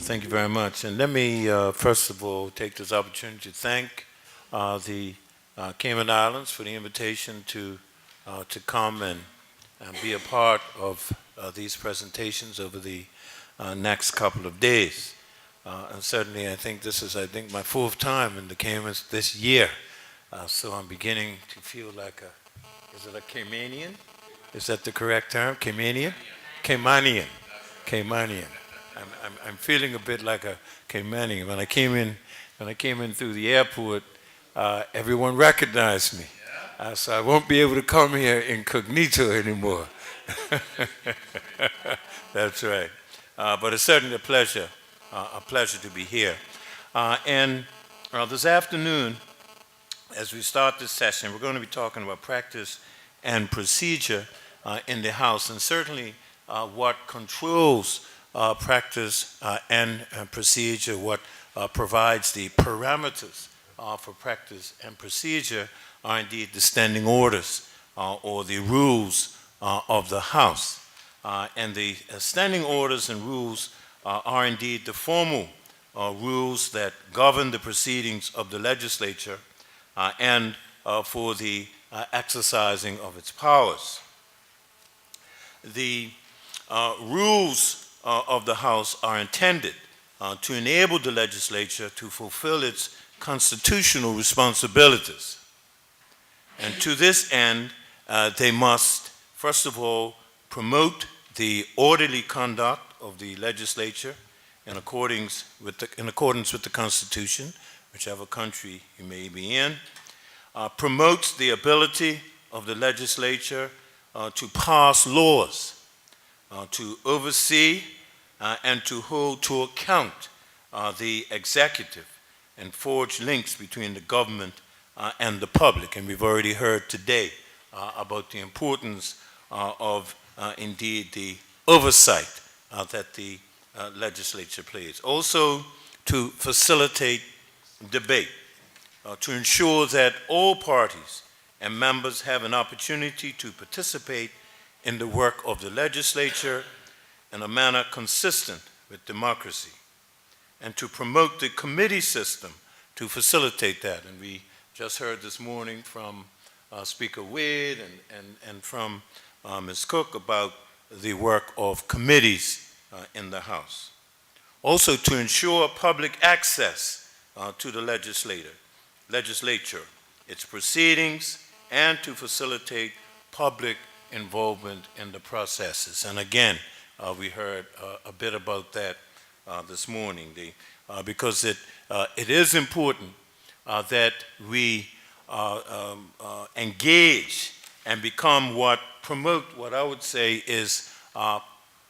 Thank you very much. And let me, first of all, take this opportunity to thank the Cayman Islands for the invitation to come and be a part of these presentations over the next couple of days. And certainly, I think this is, my fourth time in the Caymans this year. So I'm beginning to feel like is it a Caymanian? Is that the correct term? Caymanian? Caymanian. Caymanian. I'm feeling a bit like a Caymanian. When I came in through the airport, everyone recognized me. So I won't be able to come here incognito anymore. That's right. But it's certainly a pleasure to be here. And this afternoon, as we start this session, we're going to be talking about practice and procedure in the House, and certainly what controls practice and procedure, what provides the parameters for practice and procedure are indeed the standing orders or the rules of the House. And the standing orders and rules are indeed the formal rules that govern the proceedings of the legislature and for the exercising of its powers. The rules of the House are intended to enable the legislature to fulfill its constitutional responsibilities. And to this end, they must, first of all, promote the orderly conduct of the legislature in accordance with the Constitution, whichever country you may be in, promotes the ability of the legislature to pass laws, to oversee and to hold to account the executive and forge links between the government and the public. And we've already heard today about the importance of indeed the oversight that the legislature plays. Also to facilitate debate, to ensure that all parties and members have an opportunity to participate in the work of the legislature in a manner consistent with democracy, and to promote the committee system to facilitate that. And we just heard this morning from Speaker Wade and from Ms. Cooke about the work of committees in the House. Also to ensure public access to the legislature, its proceedings, and to facilitate public involvement in the processes. And again, we heard a bit about that this morning, because it is important that we engage and promote what I would say is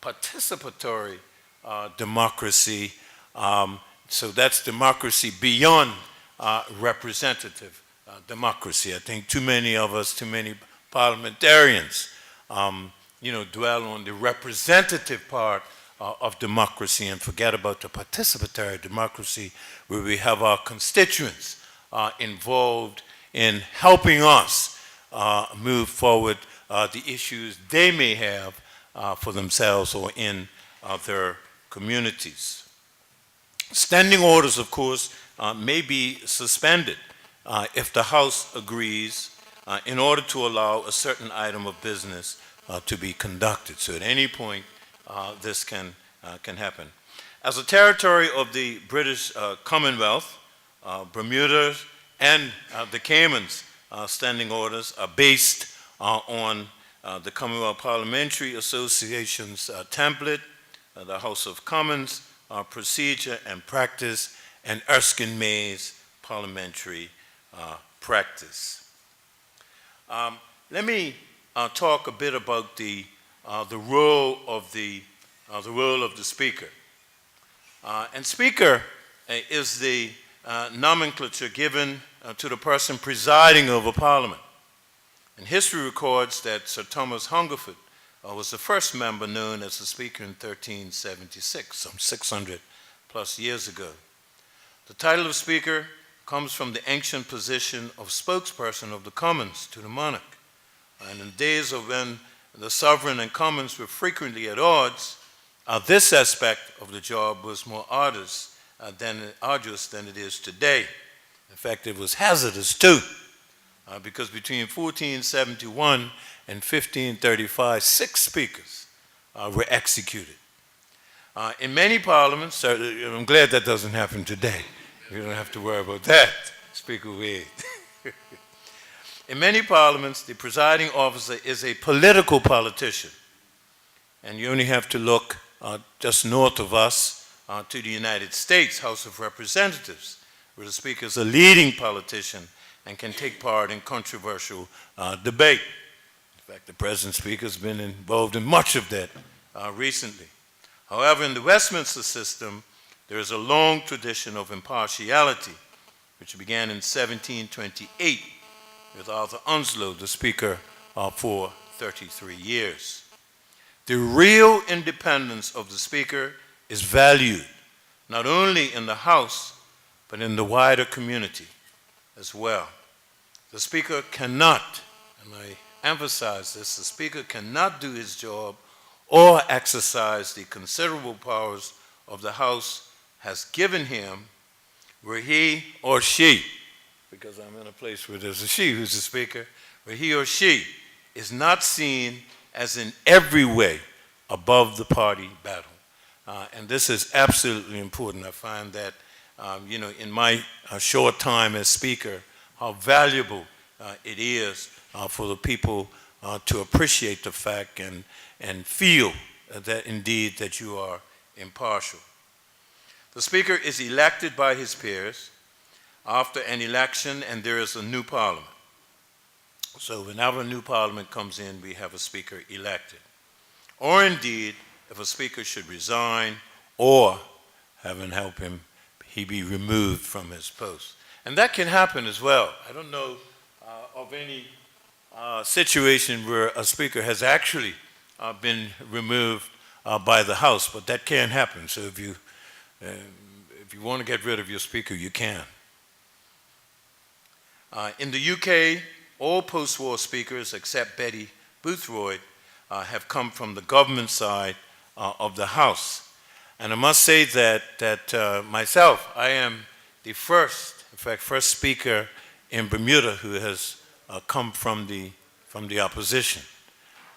participatory democracy. So that's democracy beyond representative democracy. I think too many of us, too many parliamentarians, dwell on the representative part of democracy and forget about the participatory democracy, where we have our constituents involved in helping us move forward the issues they may have for themselves or in their communities. Standing orders, of course, may be suspended if the House agrees in order to allow a certain item of business to be conducted. So at any point, this can happen. As a territory of the British Commonwealth, Bermuda and the Caymans standing orders are based on the Commonwealth Parliamentary Association's template, the House of Commons procedure and practice, and Erskine May's parliamentary practice. Let me talk a bit about the role of the Speaker. And Speaker is the nomenclature given to the person presiding over Parliament. And history records that Sir Thomas Hungerford was the first member known as the Speaker in 1376, some 600 plus years ago. The title of Speaker comes from the ancient position of spokesperson of the Commons to the monarch. And in days of when the sovereign and Commons were frequently at odds, This aspect of the job was more arduous than it is today. In fact, it was hazardous too, because between 1471 and 1535, 6 speakers were executed. In many parliaments, I'm glad that doesn't happen today. You don't have to worry about that, Speaker Wade. In many parliaments, the presiding officer is a political politician. And you only have to look just north of us to the United States House of Representatives, where the Speaker is a leading politician and can take part in controversial debate. In fact, the present Speaker has been involved in much of that recently. However, in the Westminster system, there is a long tradition of impartiality, which began in 1728 with Arthur Onslow, the Speaker, for 33 years. The real independence of the Speaker is valued, not only in the House, but in the wider community as well. The Speaker cannot, and I emphasize this, the Speaker cannot do his job or exercise the considerable powers of the House has given him where he or she, because I'm in a place where there's a she who's the Speaker, where he or she is not seen as in every way above the party battle. And this is absolutely important. I find that, in my short time as Speaker, how valuable it is for the people to appreciate the fact and feel that indeed that you are impartial. The Speaker is elected by his peers after an election, and there is a new Parliament. So whenever a new Parliament comes in, we have a Speaker elected. Or indeed, if a Speaker should resign or, heaven help him, he be removed from his post. And that can happen as well. I don't know of any situation where a Speaker has actually been removed by the House, but that can happen. So if you want to get rid of your Speaker, you can. In the UK, all post-war Speakers except Betty Boothroyd have come from the government side of the House. And I must say that myself, I am the first Speaker in Bermuda who has come from the opposition.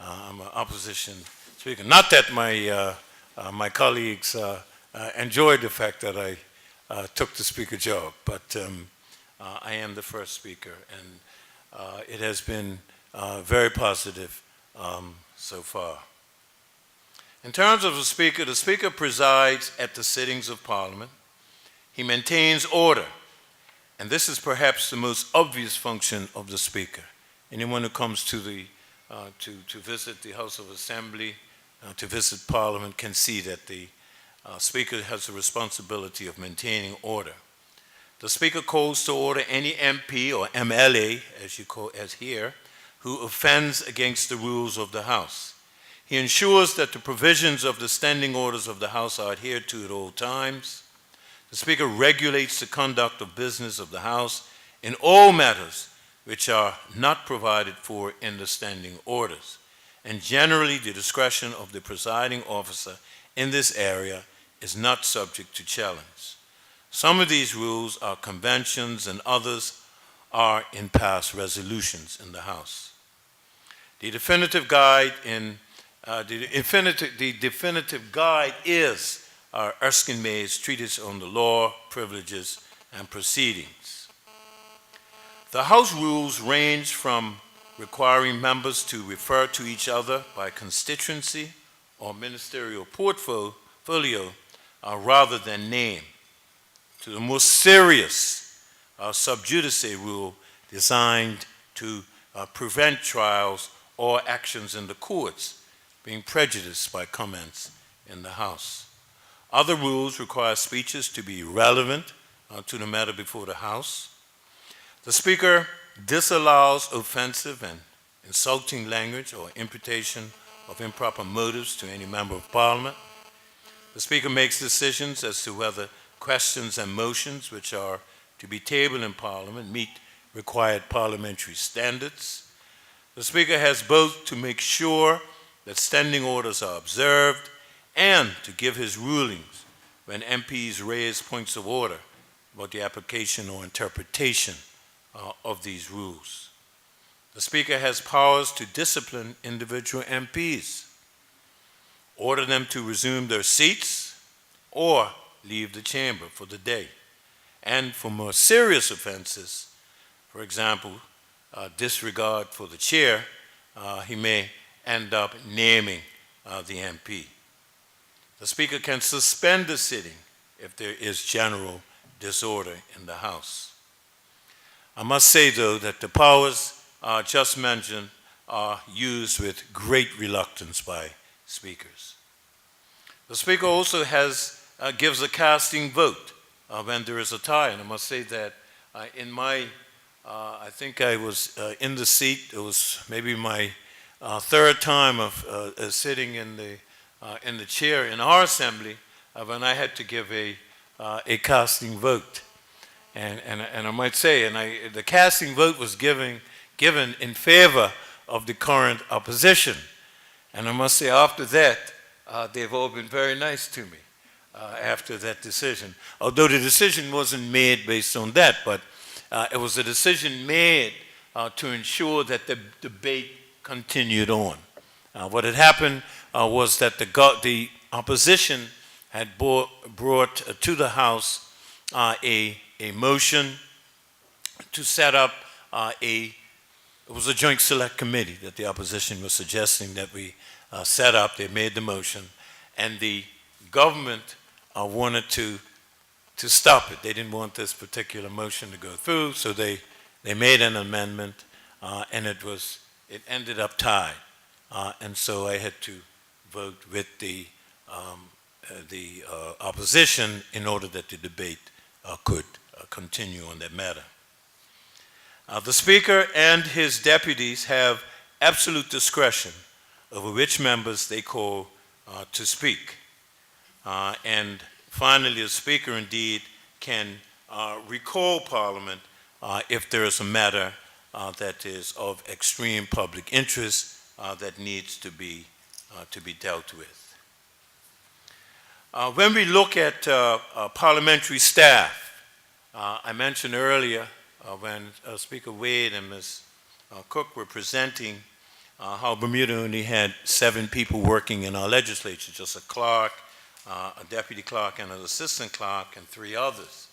I'm an opposition Speaker. Not that my colleagues enjoyed the fact that I took the Speaker job, but I am the first Speaker, and it has been very positive so far. In terms of the Speaker presides at the sittings of Parliament. He maintains order, and this is perhaps the most obvious function of the Speaker. Anyone who comes to visit the House of Assembly, to visit Parliament, can see that the Speaker has the responsibility of maintaining order. The Speaker calls to order any MP or MLA, as here, who offends against the rules of the House. He ensures that the provisions of the standing orders of the House are adhered to at all times. The Speaker regulates the conduct of business of the House in all matters which are not provided for in the standing orders. And generally, the discretion of the presiding officer in this area is not subject to challenge. Some of these rules are conventions and others are in past resolutions in the House. The definitive guide is Erskine May's Treatise on the Law, Privileges, and Proceedings. The House rules range from requiring members to refer to each other by constituency or ministerial portfolio rather than name, to the more serious sub judice rule designed to prevent trials or actions in the courts being prejudiced by comments in the House. Other rules require speeches to be relevant to the matter before the House. The Speaker disallows offensive and insulting language or imputation of improper motives to any member of Parliament. The Speaker makes decisions as to whether questions and motions which are to be tabled in Parliament meet required parliamentary standards. The Speaker has both to make sure that standing orders are observed and to give his rulings when MPs raise points of order about the application or interpretation of these rules. The Speaker has powers to discipline individual MPs, order them to resume their seats, or leave the chamber for the day. And for more serious offenses, for example, disregard for the chair, he may end up naming the MP. The Speaker can suspend the sitting if there is general disorder in the House. I must say, though, that the powers just mentioned are used with great reluctance by speakers. The Speaker also gives a casting vote when there is a tie, and I must say that in my, I think I was in the seat, it was maybe my third time of sitting in the chair in our assembly when I had to give a casting vote. And I might say, the casting vote was given in favor of the current opposition. And I must say, after that, they've all been very nice to me after that decision. Although the decision wasn't made based on that, but it was a decision made to ensure that the debate continued on. What had happened was that the opposition had brought to the House a motion to set up it was a joint select committee that the opposition was suggesting that we set up. They made the motion, and the government wanted to stop it. They didn't want this particular motion to go through, so they made an amendment, and it ended up tied. And so I had to vote with the opposition in order that the debate could continue on that matter. The Speaker and his deputies have absolute discretion over which members they call to speak. And finally, the Speaker indeed can recall Parliament if there is a matter that is of extreme public interest that needs to be dealt with. When we look at parliamentary staff, I mentioned earlier when Speaker Wade and Ms. Cooke were presenting how Bermuda only had 7 people working in our legislature, just a clerk, a deputy clerk, and an assistant clerk, and 3 others.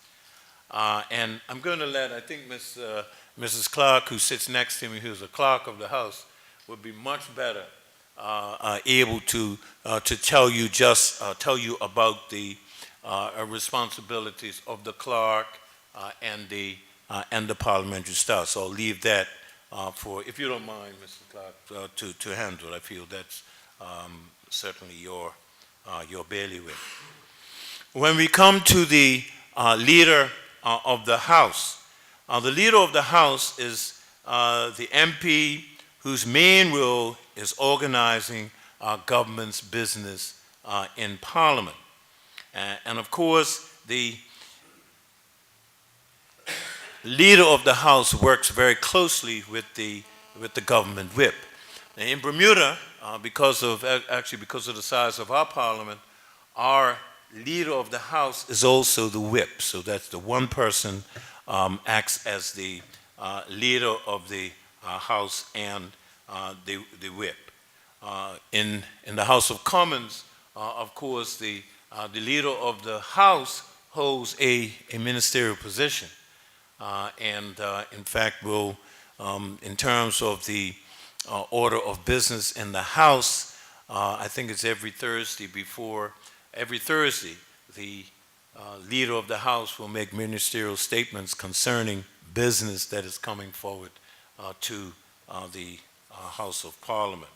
And I'm going to let, I think Mrs. Clark, who sits next to me, who's a clerk of the House, would be much better able to tell you about the responsibilities of the clerk and the parliamentary staff. So I'll leave that for, if you don't mind, Mr. Clark, to handle. I feel that's certainly your bailiwick. When we come to the leader of the House, the leader of the House is the MP whose main role is organizing our government's business in Parliament. And of course, the leader of the House works very closely with the government whip. Now, in Bermuda, because of the size of our Parliament, our leader of the House is also the whip. So that's the one person acts as the leader of the House and the whip. In the House of Commons, of course, the leader of the House holds a ministerial position. And in fact, will, in terms of the order of business in the House, I think it's every Thursday, the leader of the House will make ministerial statements concerning business that is coming forward to the House of Parliament.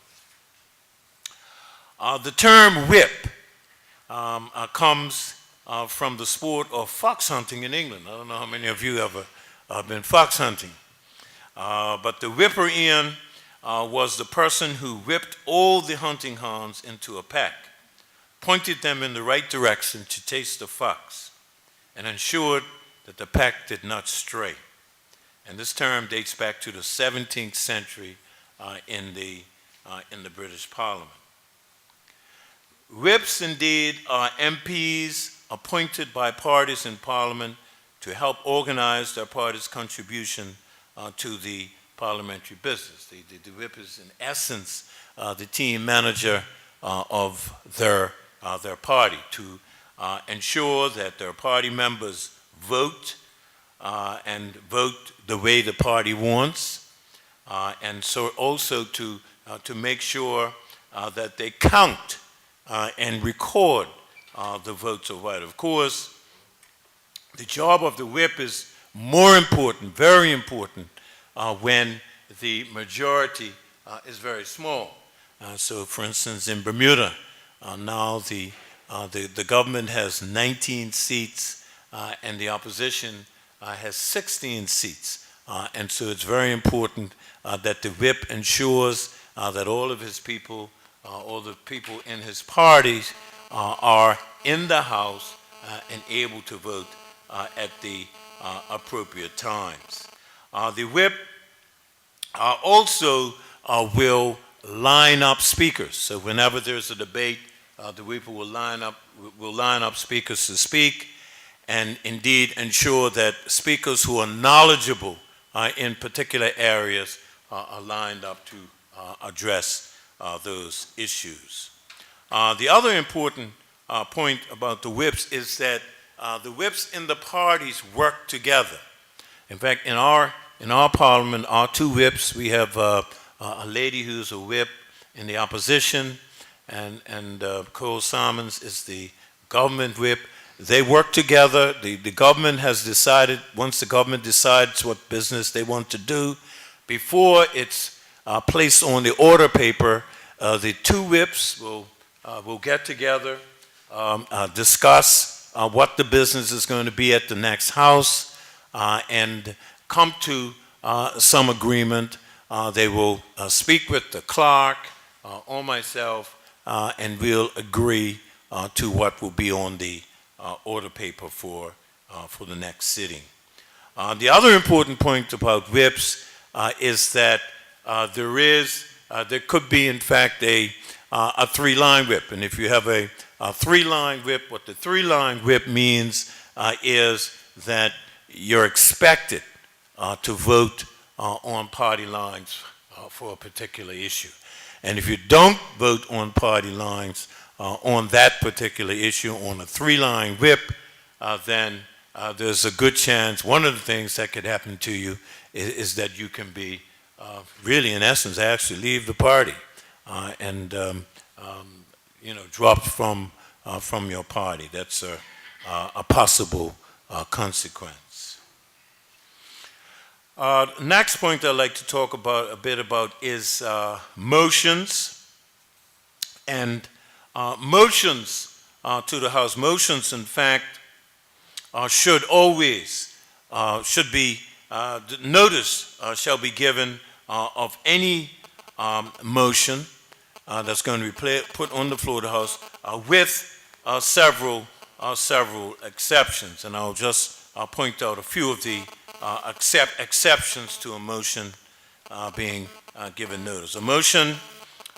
The term whip comes from the sport of fox hunting in England. I don't know how many of you ever been fox hunting. But the whipper-in was the person who whipped all the hunting hounds into a pack, pointed them in the right direction to chase the fox, and ensured that the pack did not stray. And this term dates back to the 17th century in the British Parliament. Whips indeed are MPs appointed by parties in Parliament to help organize their party's contribution to the parliamentary business. The whip is in essence the team manager of their party to ensure that their party members vote and vote the way the party wants, and so also to make sure that they count and record the votes of right. Of course, the job of the whip is more important, very important, when the majority is very small. So, for instance, in Bermuda, now the government has 19 seats and the opposition has 16 seats. And so it's very important that the whip ensures that all of his people, all the people in his parties are in the House and able to vote at the appropriate times. The whip also will line up speakers. So whenever there's a debate, the whip will line up speakers to speak, and indeed ensure that speakers who are knowledgeable in particular areas are lined up to address those issues. The other important point about the whips is that the whips in the parties work together. In fact, in our parliament, our two whips, we have a lady who's a whip in the opposition, and Cole Simons is the government whip. They work together. The government has decided, once the government decides what business they want to do, before it's placed on the order paper, the two whips will get together, discuss what the business is going to be at the next House, and come to some agreement. They will speak with the clerk or myself, and we'll agree to what will be on the order paper for the next sitting. The other important point about whips is that there could be, in fact, a three-line whip. And if you have a three-line whip, what the three-line whip means is that you're expected to vote on party lines for a particular issue. And if you don't vote on party lines on that particular issue, on a three-line whip, then there's a good chance, one of the things that could happen to you is that you can be, really in essence, actually leave the party and dropped from your party. That's a possible consequence. Next point I'd like to talk about a bit about is motions. And motions to the House. Motions, in fact, should always, notice shall be given of any motion that's going to be put on the floor of the House with several exceptions. And I'll just point out a few of the exceptions to a motion being given notice. A motion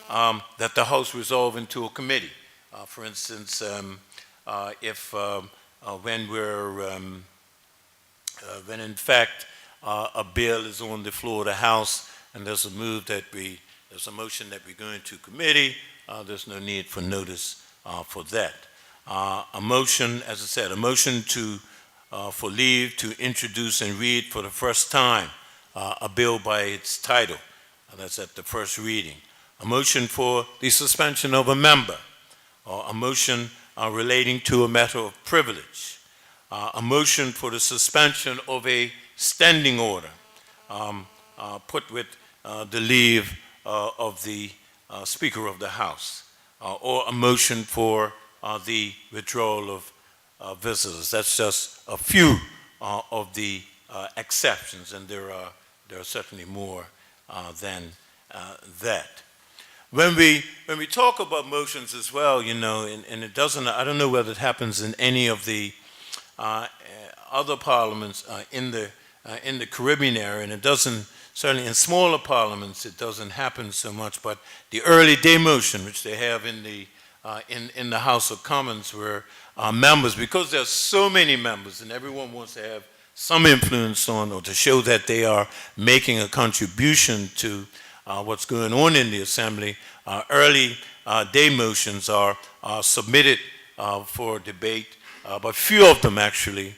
that the House resolve into a committee. For instance, if when in fact a bill is on the floor of the House and there's a motion that we go into committee, there's no need for notice for that. A motion, as I said, a motion for leave to introduce and read for the first time a bill by its title. That's at the first reading. A motion for the suspension of a member, or a motion relating to a matter of privilege, a motion for the suspension of a standing order, put with the leave of the Speaker of the House, or a motion for the withdrawal of visitors. That's just a few of the exceptions, and there are certainly more than that. When we talk about motions as well, and it doesn't, I don't know whether it happens in any of the other parliaments in the Caribbean area, and it doesn't, certainly in smaller parliaments, it doesn't happen so much, but the early day motion, which they have in the in the House of Commons where members, because there's so many members and everyone wants to have some influence on or to show that they are making a contribution to what's going on in the Assembly, early day motions are submitted for debate, but few of them actually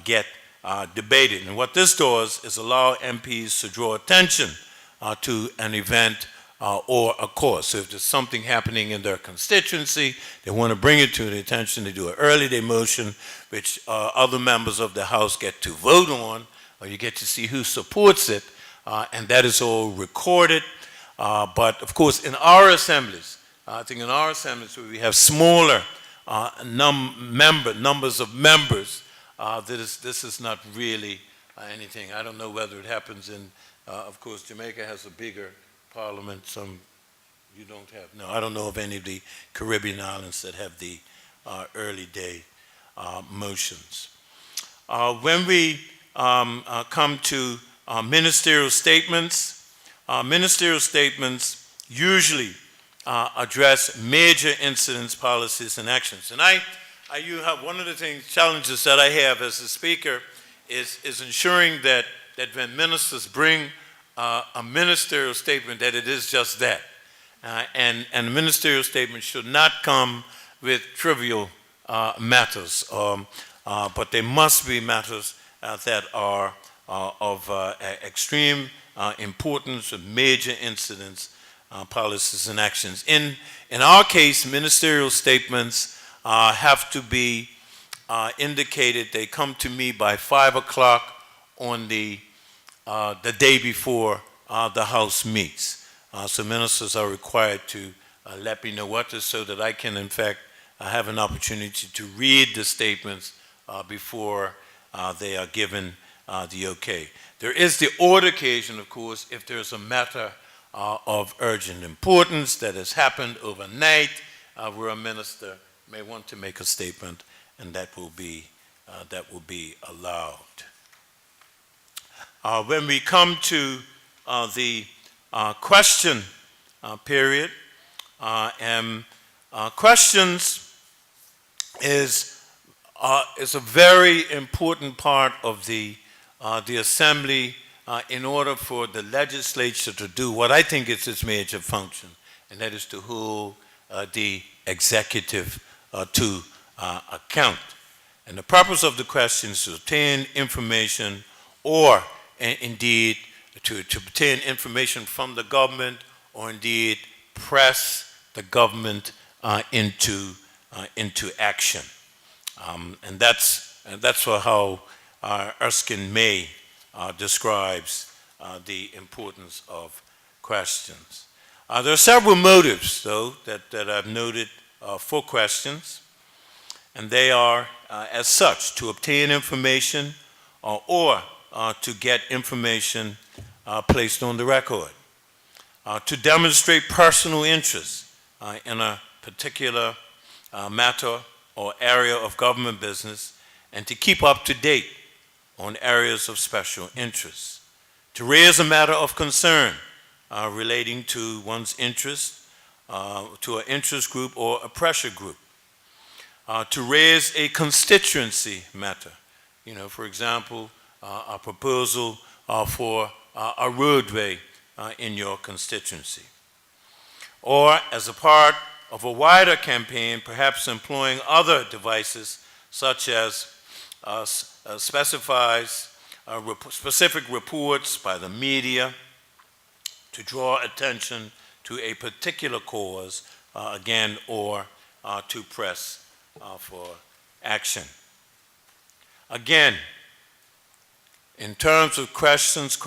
get debated. And what this does is allow MPs to draw attention to an event or a cause. So if there's something happening in their constituency, they want to bring it to the attention, they do an early day motion, which other members of the House get to vote on, or you get to see who supports it, and that is all recorded. But of course, in our assemblies, I think in our assemblies where we have smaller numbers of members, this is not really anything. I don't know whether it happens in, of course, Jamaica has a bigger parliament, some you don't have. No, I don't know of any of the Caribbean islands that have the early day motions. When we come to ministerial statements usually address major incidents, policies, and actions. And you have one of the challenges that I have as a speaker is ensuring that when ministers bring a ministerial statement, that it is just that. And a ministerial statement should not come with trivial matters, but they must be matters that are of extreme importance, of major incidents, policies, and actions. In our case, ministerial statements have to be indicated. They come to me by 5 o'clock on the day before the House meets. So ministers are required to let me know what this, so that I can, in fact, have an opportunity to read the statements before they are given the okay. There is the odd occasion, of course, if there's a matter of urgent importance that has happened overnight, where a minister may want to make a statement, and that will be allowed. When we come to the question period, questions is a very important part of the Assembly in order for the legislature to do what I think is its major function, and that is to hold the executive to account. And the purpose of the question is to obtain information, or indeed to obtain information from the government, or indeed press the government into action. And that's how Erskine May describes the importance of questions. There are several motives, though, that I've noted for questions, and they are as such: to obtain information, or to get information placed on the record, to demonstrate personal interest in a particular matter or area of government business, and to keep up to date on areas of special interest, to raise a matter of concern relating to one's interest, to an interest group or a pressure group, to raise a constituency matter. For example, a proposal for a roadway in your constituency, or as a part of a wider campaign, perhaps employing other devices such as specific reports by the media to draw attention to a particular cause, again, or to press for action. Again, in terms of questions,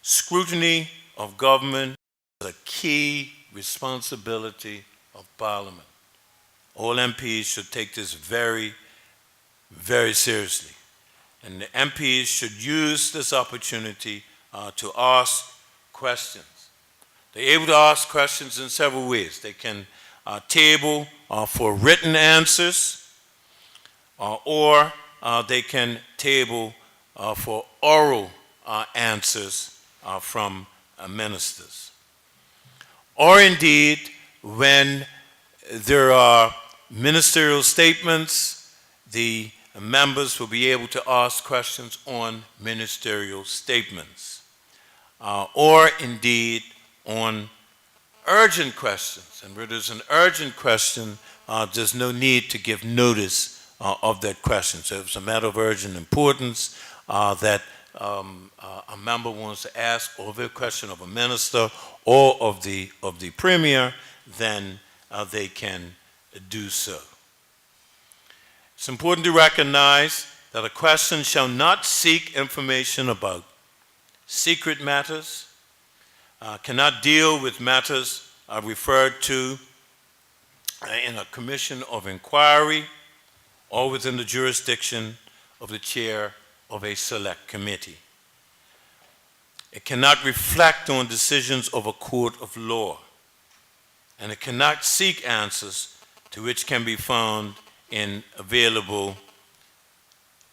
scrutiny of government is a key responsibility of Parliament. All MPs should take this very, very seriously. And the MPs should use this opportunity to ask questions. They're able to ask questions in several ways. They can table for written answers, or they can table for oral answers from ministers. Or indeed, when there are ministerial statements. The members will be able to ask questions on ministerial statements, or indeed on urgent questions. And where there's an urgent question, there's no need to give notice of that question. So if it's a matter of urgent importance that a member wants to ask, or a question of a minister or of the premier, then they can do so. It's important to recognize that a question shall not seek information about secret matters, cannot deal with matters referred to in a commission of inquiry or within the jurisdiction of the chair of a select committee. It cannot reflect on decisions of a court of law, and it cannot seek answers to which can be found in available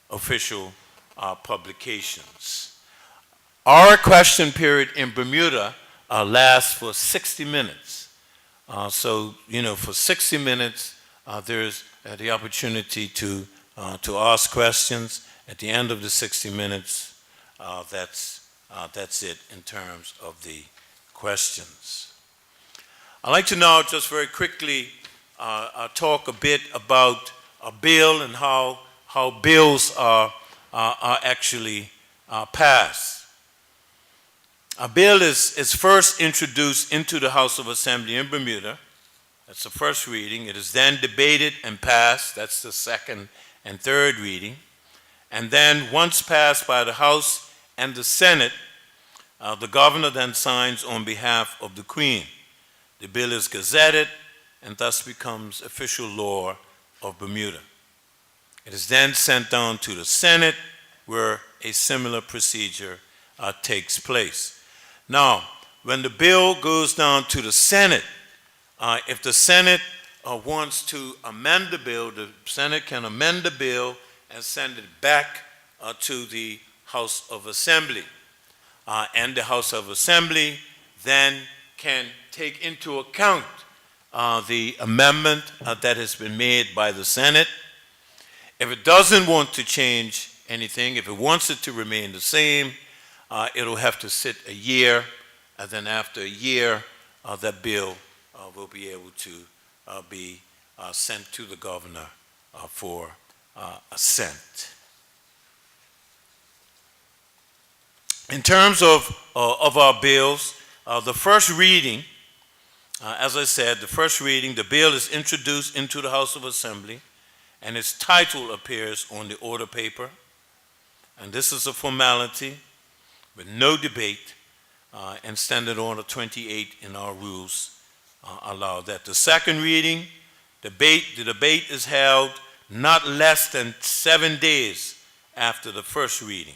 official publications. Our question period in Bermuda lasts for 60 minutes. So, for 60 minutes, there's the opportunity to ask questions. At the end of the 60 minutes, that's it in terms of the questions. I'd like to now just very quickly talk a bit about a bill and how bills are actually passed. A bill is first introduced into the House of Assembly in Bermuda. That's the first reading. It is then debated and passed. That's the second and third reading. And then once passed by the House and the Senate, the governor then signs on behalf of the Queen. The bill is gazetted and thus becomes official law of Bermuda. It is then sent down to the Senate, where a similar procedure takes place. Now, when the bill goes down to the Senate, if the Senate wants to amend the bill, the Senate can amend the bill and send it back to the House of Assembly. And the House of Assembly then can take into account the amendment that has been made by the Senate. If it doesn't want to change anything, if it wants it to remain the same, it'll have to sit a year, and then after a year, that bill will be able to be sent to the governor for assent. In terms of our bills, the first reading, as I said, the first reading, the bill is introduced into the House of Assembly, and its title appears on the order paper. And this is a formality with no debate, and Standard Order 28 in our rules allow that. The second reading, the debate is held not less than 7 days after the first reading.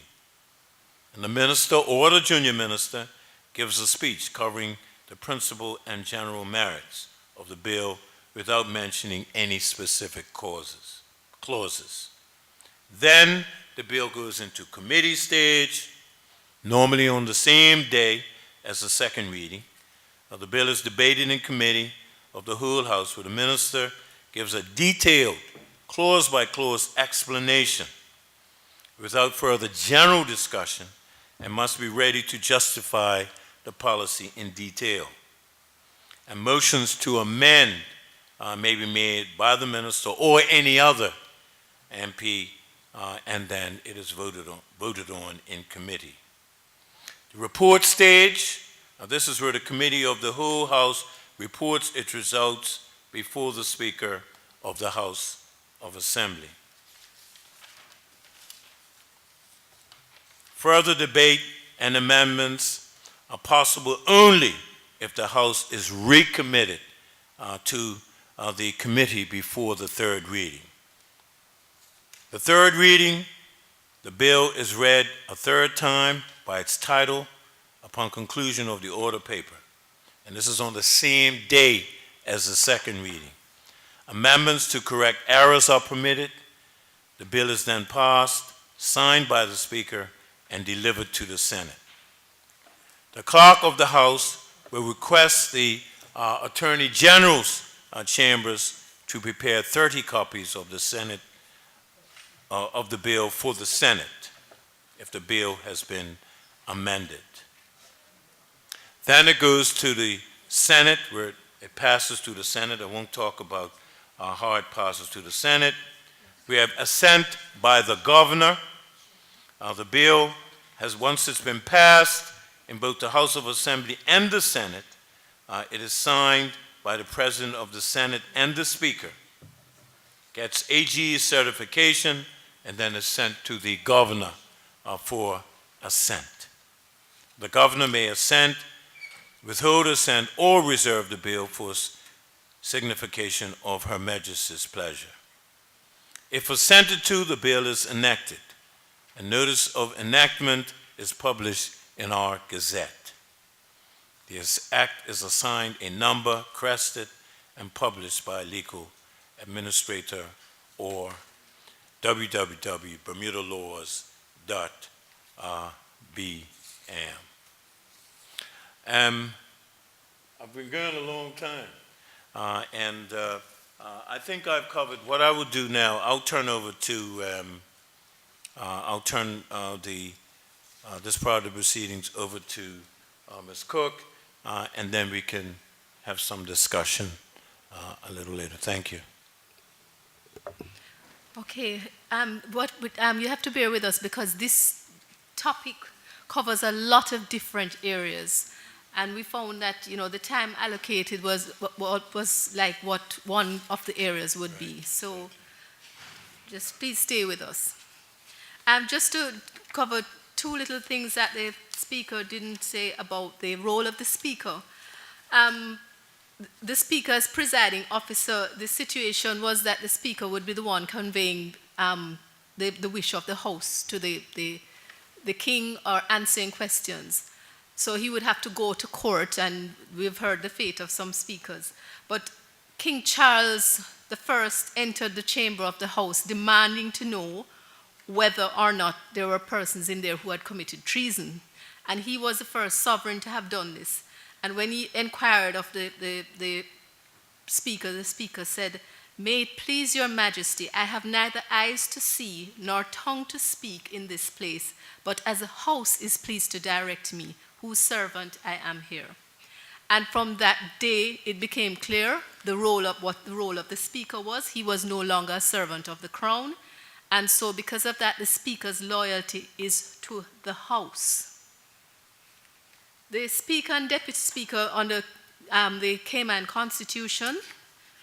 And the minister or the junior minister gives a speech covering the principal and general merits of the bill without mentioning any specific clauses. Then the bill goes into committee stage, normally on the same day as the second reading. Now, the bill is debated in committee of the whole House, where the minister gives a detailed, clause-by-clause explanation without further general discussion, and must be ready to justify the policy in detail. And motions to amend may be made by the minister or any other MP, and then it is voted on in committee. The report stage, this is where the committee of the whole House reports its results before the Speaker of the House of Assembly. Further debate and amendments are possible only if the House is recommitted to the committee before the third reading. The third reading, the bill is read a third time by its title upon conclusion of the order paper. And this is on the same day as the second reading. Amendments to correct errors are permitted. The bill is then passed, signed by the Speaker, and delivered to the Senate. The clerk of the House will request the Attorney General's chambers to prepare 30 copies of the Senate, of the bill for the Senate, if the bill has been amended. Then it goes to the Senate, where it passes to the Senate. I won't talk about how it passes to the Senate. We have assent by the governor. The bill has, once it's been passed in both the House of Assembly and the Senate, it is signed by the President of the Senate and the Speaker, gets AG's certification, and then is sent to the governor for assent. The governor may assent, withhold assent, or reserve the bill for signification of Her Majesty's pleasure. If assented to, the bill is enacted. A notice of enactment is published in our Gazette. This act is assigned a number, crested, and published by a legal administrator or www.bermudalaws.bm. I've been going a long time, and I think I've covered what I will do now. I'll turn over to, this part of the proceedings over to Ms. Cooke, and then we can have some discussion a little later. Thank you. Okay, you have to bear with us because this topic covers a lot of different areas, and we found that the time allocated was like what one of the areas would be. So, just please stay with us. Just to cover two little things that the speaker didn't say about the role of the speaker. The speaker as presiding officer, the situation was that the speaker would be the one conveying the wish of the House to the king or answering questions. So he would have to go to court, and we've heard the fate of some speakers. But King Charles I entered the chamber of the House demanding to know whether or not there were persons in there who had committed treason. And he was the first sovereign to have done this. And when he inquired of the speaker said, "May it please your majesty, I have neither eyes to see nor tongue to speak in this place, but as a house is pleased to direct me, whose servant I am here." And from that day, it became clear what the role of the speaker was. He was no longer a servant of the crown. And so because of that, the speaker's loyalty is to the House. The speaker and deputy speaker under the Cayman Constitution,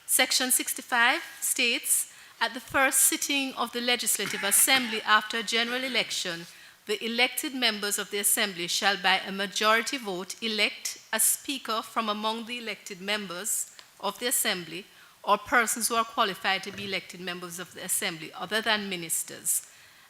Section 65 states, at the first sitting of the Legislative Assembly after a general election, the elected members of the Assembly shall by a majority vote elect a speaker from among the elected members of the Assembly or persons who are qualified to be elected members of the Assembly other than ministers,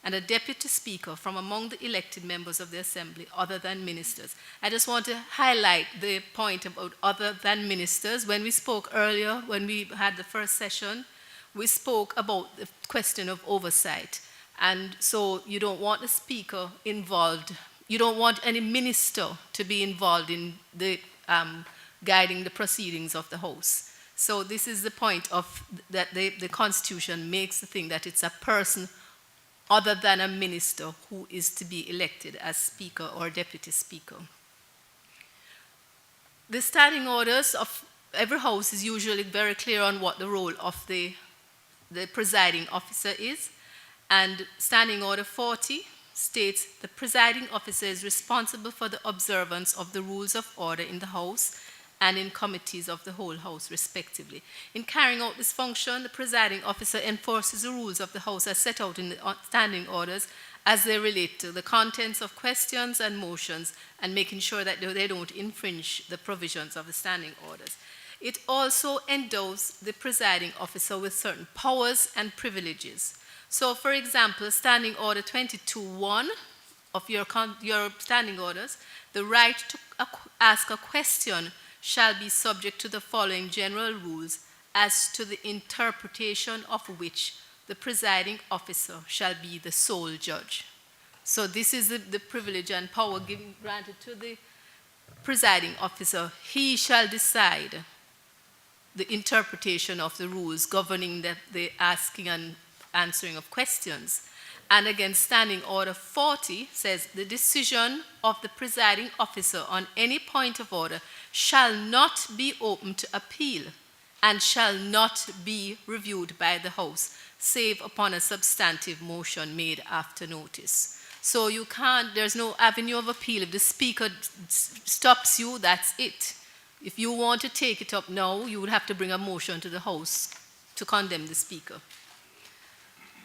and a deputy speaker from among the elected members of the Assembly other than ministers. I just want to highlight the point about other than ministers. When we spoke earlier, when we had the first session, we spoke about the question of oversight. And so you don't want the speaker involved. You don't want any minister to be involved in the guiding the proceedings of the House. So this is the point of that the Constitution makes the thing that it's a person other than a minister who is to be elected as speaker or deputy speaker. The standing orders of every house is usually very clear on what the role of the presiding officer is. And Standing Order 40 states the presiding officer is responsible for the observance of the rules of order in the House and in committees of the whole House, respectively. In carrying out this function, the presiding officer enforces the rules of the House as set out in the standing orders as they relate to the contents of questions and motions, and making sure that they don't infringe the provisions of the standing orders. It also endows the presiding officer with certain powers and privileges. So, for example, Standing Order 22.1 of your standing orders, the right to ask a question shall be subject to the following general rules, as to the interpretation of which the presiding officer shall be the sole judge. So this is the privilege and power granted to the presiding officer. He shall decide the interpretation of the rules governing the asking and answering of questions. And again, Standing Order 40 says the decision of the presiding officer on any point of order shall not be open to appeal and shall not be reviewed by the House, save upon a substantive motion made after notice. So you can't, there's no avenue of appeal. If the Speaker stops you, that's it. If you want to take it up now, you would have to bring a motion to the House to condemn the Speaker.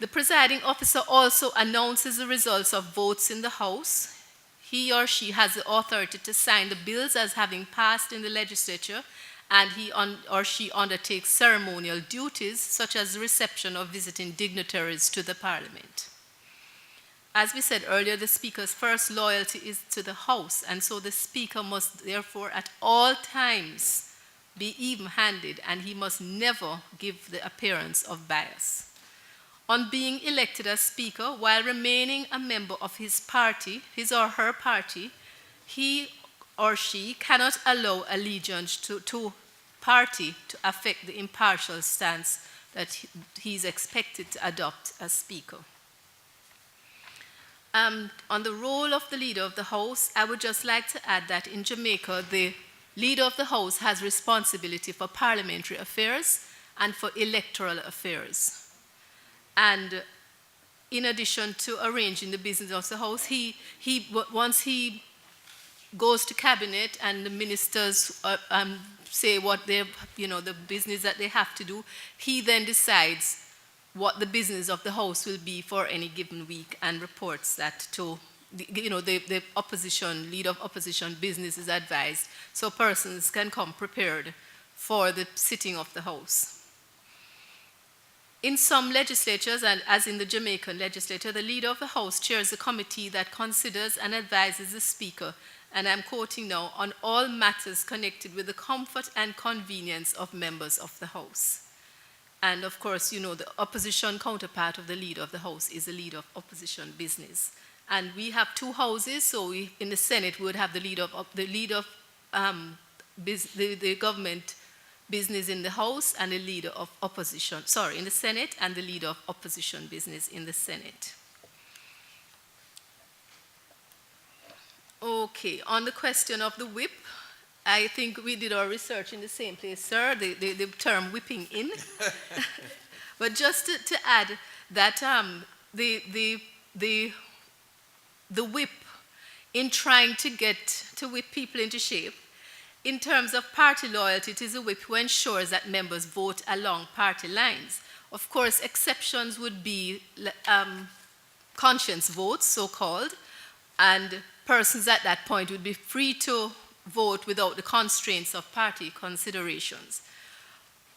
The presiding officer also announces the results of votes in the House. He or she has the authority to sign the bills as having passed in the legislature, and he or she undertakes ceremonial duties such as the reception of visiting dignitaries to the Parliament. As we said earlier, the Speaker's first loyalty is to the House, and so the Speaker must therefore at all times be even-handed, and he must never give the appearance of bias. On being elected as Speaker, while remaining a member of his party, his or her party, he or she cannot allow allegiance to party to affect the impartial stance that he is expected to adopt as Speaker. On the role of the Leader of the House, I would just like to add that in Jamaica, the Leader of the House has responsibility for parliamentary affairs and for electoral affairs. And in addition to arranging the business of the House, once he goes to cabinet and the ministers say what they, the business that they have to do, he then decides what the business of the House will be for any given week and reports that to, the opposition, Leader of Opposition business is advised, so persons can come prepared for the sitting of the House. In some legislatures, and as in the Jamaican legislature, the Leader of the House chairs a committee that considers and advises the Speaker, and I'm quoting now, on all matters connected with the comfort and convenience of members of the House. And of course, the opposition counterpart of the Leader of the House is the Leader of Opposition business. And we have two houses, so in the Senate we would have the Leader of the government business in the House and the Leader of Opposition, in the Senate, and the Leader of Opposition business in the Senate. Okay, on the question of the whip, I think we did our research in the same place, sir, the term whipping in. But just to add that the whip, in trying to whip people into shape, in terms of party loyalty, it is a whip who ensures that members vote along party lines. Of course, exceptions would be conscience votes, so-called, and persons at that point would be free to vote without the constraints of party considerations.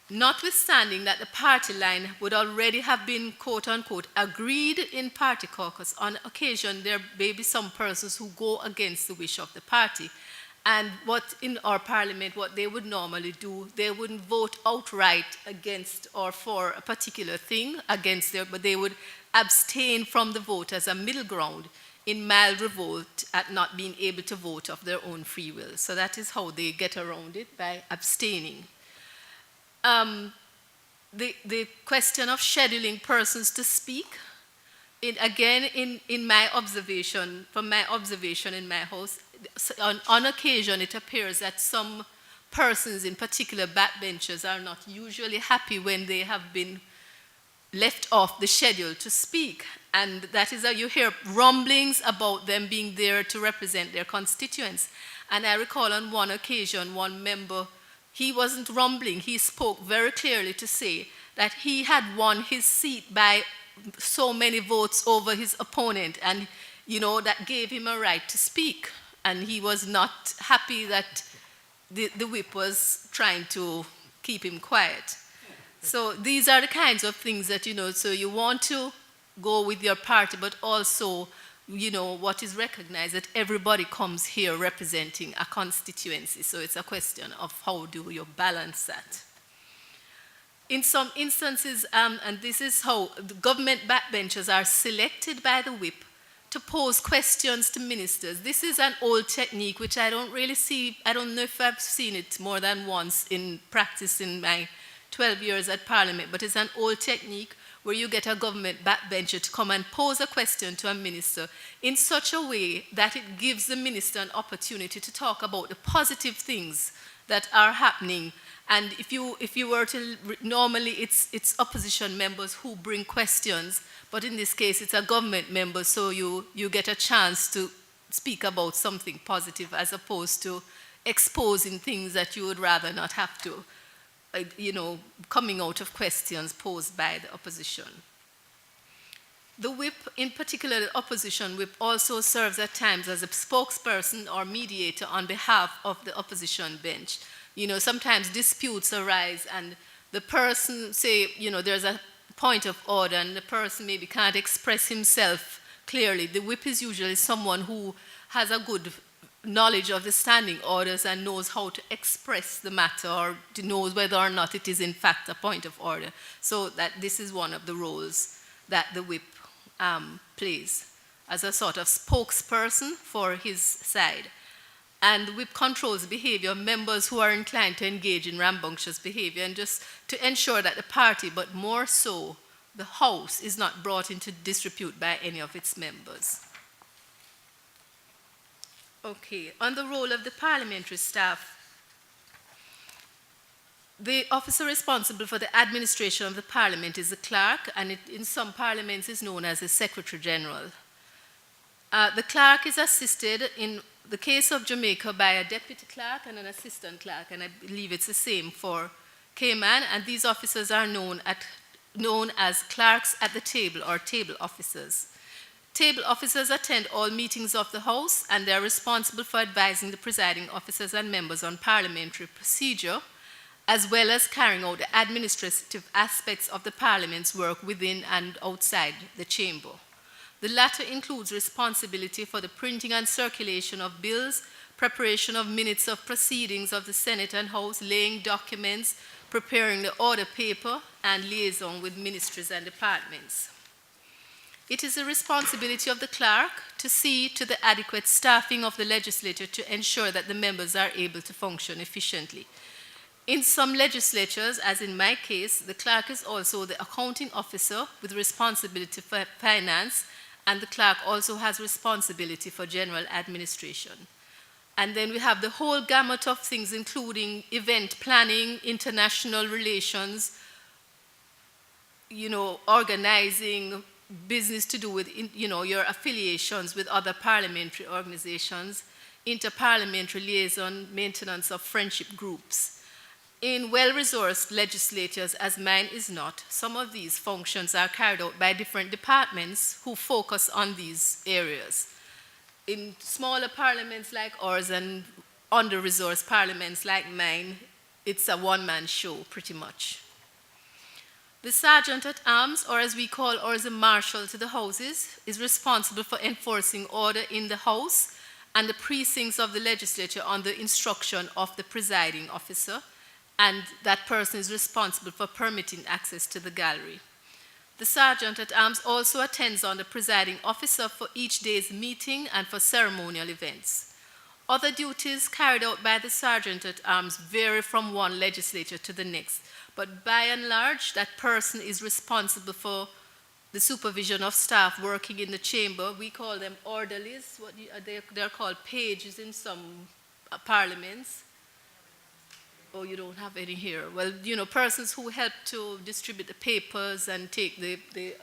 Notwithstanding that the party line would already have been, quote-unquote, agreed in party caucus, on occasion there may be some persons who go against the wish of the party. And what in our parliament, what they would normally do, they wouldn't vote outright against or for a particular thing, but they would abstain from the vote as a middle ground in mild revolt at not being able to vote of their own free will. So that is how they get around it, by abstaining. The question of scheduling persons to speak, in my observation, from my observation in my house, on occasion it appears that some persons, in particular backbenchers, are not usually happy when they have been left off the schedule to speak. And that is how you hear rumblings about them being there to represent their constituents. And I recall on one occasion, one member, he wasn't rumbling, he spoke very clearly to say that he had won his seat by so many votes over his opponent, and that gave him a right to speak. And he was not happy that the whip was trying to keep him quiet. So these are the kinds of things that, so you want to go with your party, but also, what is recognized, that everybody comes here representing a constituency. So it's a question of how do you balance that. In some instances, and this is how the government backbenchers are selected by the whip to pose questions to ministers. This is an old technique which I don't really see, I don't know if I've seen it more than once in practice in my 12 years at Parliament, but it's an old technique where you get a government backbencher to come and pose a question to a minister in such a way that it gives the minister an opportunity to talk about the positive things that are happening. And if you were to, normally it's opposition members who bring questions, but in this case it's a government member, so you get a chance to speak about something positive as opposed to exposing things that you would rather not have to, coming out of questions posed by the opposition. The whip, in particular the opposition whip, also serves at times as a spokesperson or mediator on behalf of the opposition bench. Sometimes disputes arise and the person, say, there's a point of order and the person maybe can't express himself clearly. The whip is usually someone who has a good knowledge of the standing orders and knows how to express the matter or knows whether or not it is in fact a point of order. So that this is one of the roles that the whip plays as a sort of spokesperson for his side. And the whip controls the behavior of members who are inclined to engage in rambunctious behavior and just to ensure that the party, but more so the House, is not brought into disrepute by any of its members. Okay, on the role of the parliamentary staff, the officer responsible for the administration of the parliament is the clerk, and it, in some parliaments is known as the secretary general. The clerk is assisted in the case of Jamaica by a deputy clerk and an assistant clerk, and I believe it's the same for Cayman, and these officers are known as clerks at the table or table officers. Table officers attend all meetings of the House, and they are responsible for advising the presiding officers and members on parliamentary procedure, as well as carrying out the administrative aspects of the Parliament's work within and outside the chamber. The latter includes responsibility for the printing and circulation of bills, preparation of minutes of proceedings of the Senate and House, laying documents, preparing the order paper, and liaison with ministries and departments. It is the responsibility of the clerk to see to the adequate staffing of the legislature to ensure that the members are able to function efficiently. In some legislatures, as in my case, the clerk is also the accounting officer with responsibility for finance, and the clerk also has responsibility for general administration. And then we have the whole gamut of things, including event planning, international relations, organizing, business to do with, your affiliations with other parliamentary organizations, interparliamentary liaison, maintenance of friendship groups. In well-resourced legislatures, as mine is not, some of these functions are carried out by different departments who focus on these areas. In smaller parliaments like ours and under-resourced parliaments like mine, it's a one-man show, pretty much. The Sergeant at Arms, or as we call ours, the Marshal to the Houses, is responsible for enforcing order in the House and the precincts of the legislature on the instruction of the presiding officer, and that person is responsible for permitting access to the gallery. The Sergeant at Arms also attends on the presiding officer for each day's meeting and for ceremonial events. Other duties carried out by the Sergeant at Arms vary from one legislature to the next, but by and large, that person is responsible for the supervision of staff working in the chamber. We call them orderlies. They're called pages in some parliaments. Oh, you don't have any here. Well, persons who help to distribute the papers and take the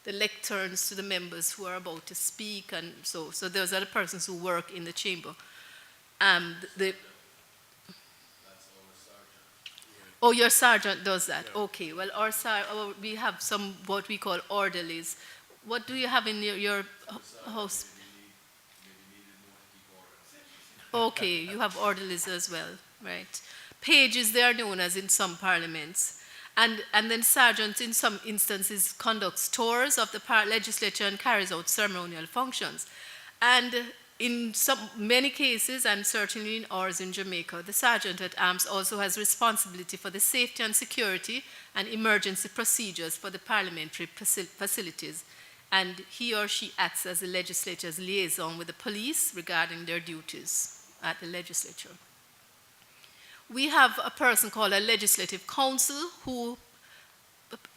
lecterns to the members who are about to speak, and so those are the persons who work in the chamber. That's our sergeant. Oh, your sergeant does that. Yeah. Okay. Well, we have some what we call orderlies. What do you have in your house? Okay, you have orderlies as well, right? Pages, they are known as in some parliaments. And then sergeants, in some instances, conducts tours of the legislature and carries out ceremonial functions. And in many cases, and certainly in ours in Jamaica, the Sergeant at Arms also has responsibility for the safety and security and emergency procedures for the parliamentary facilities. and he or she acts as the legislature's liaison with the police regarding their duties at the legislature. We have a person called a legislative council who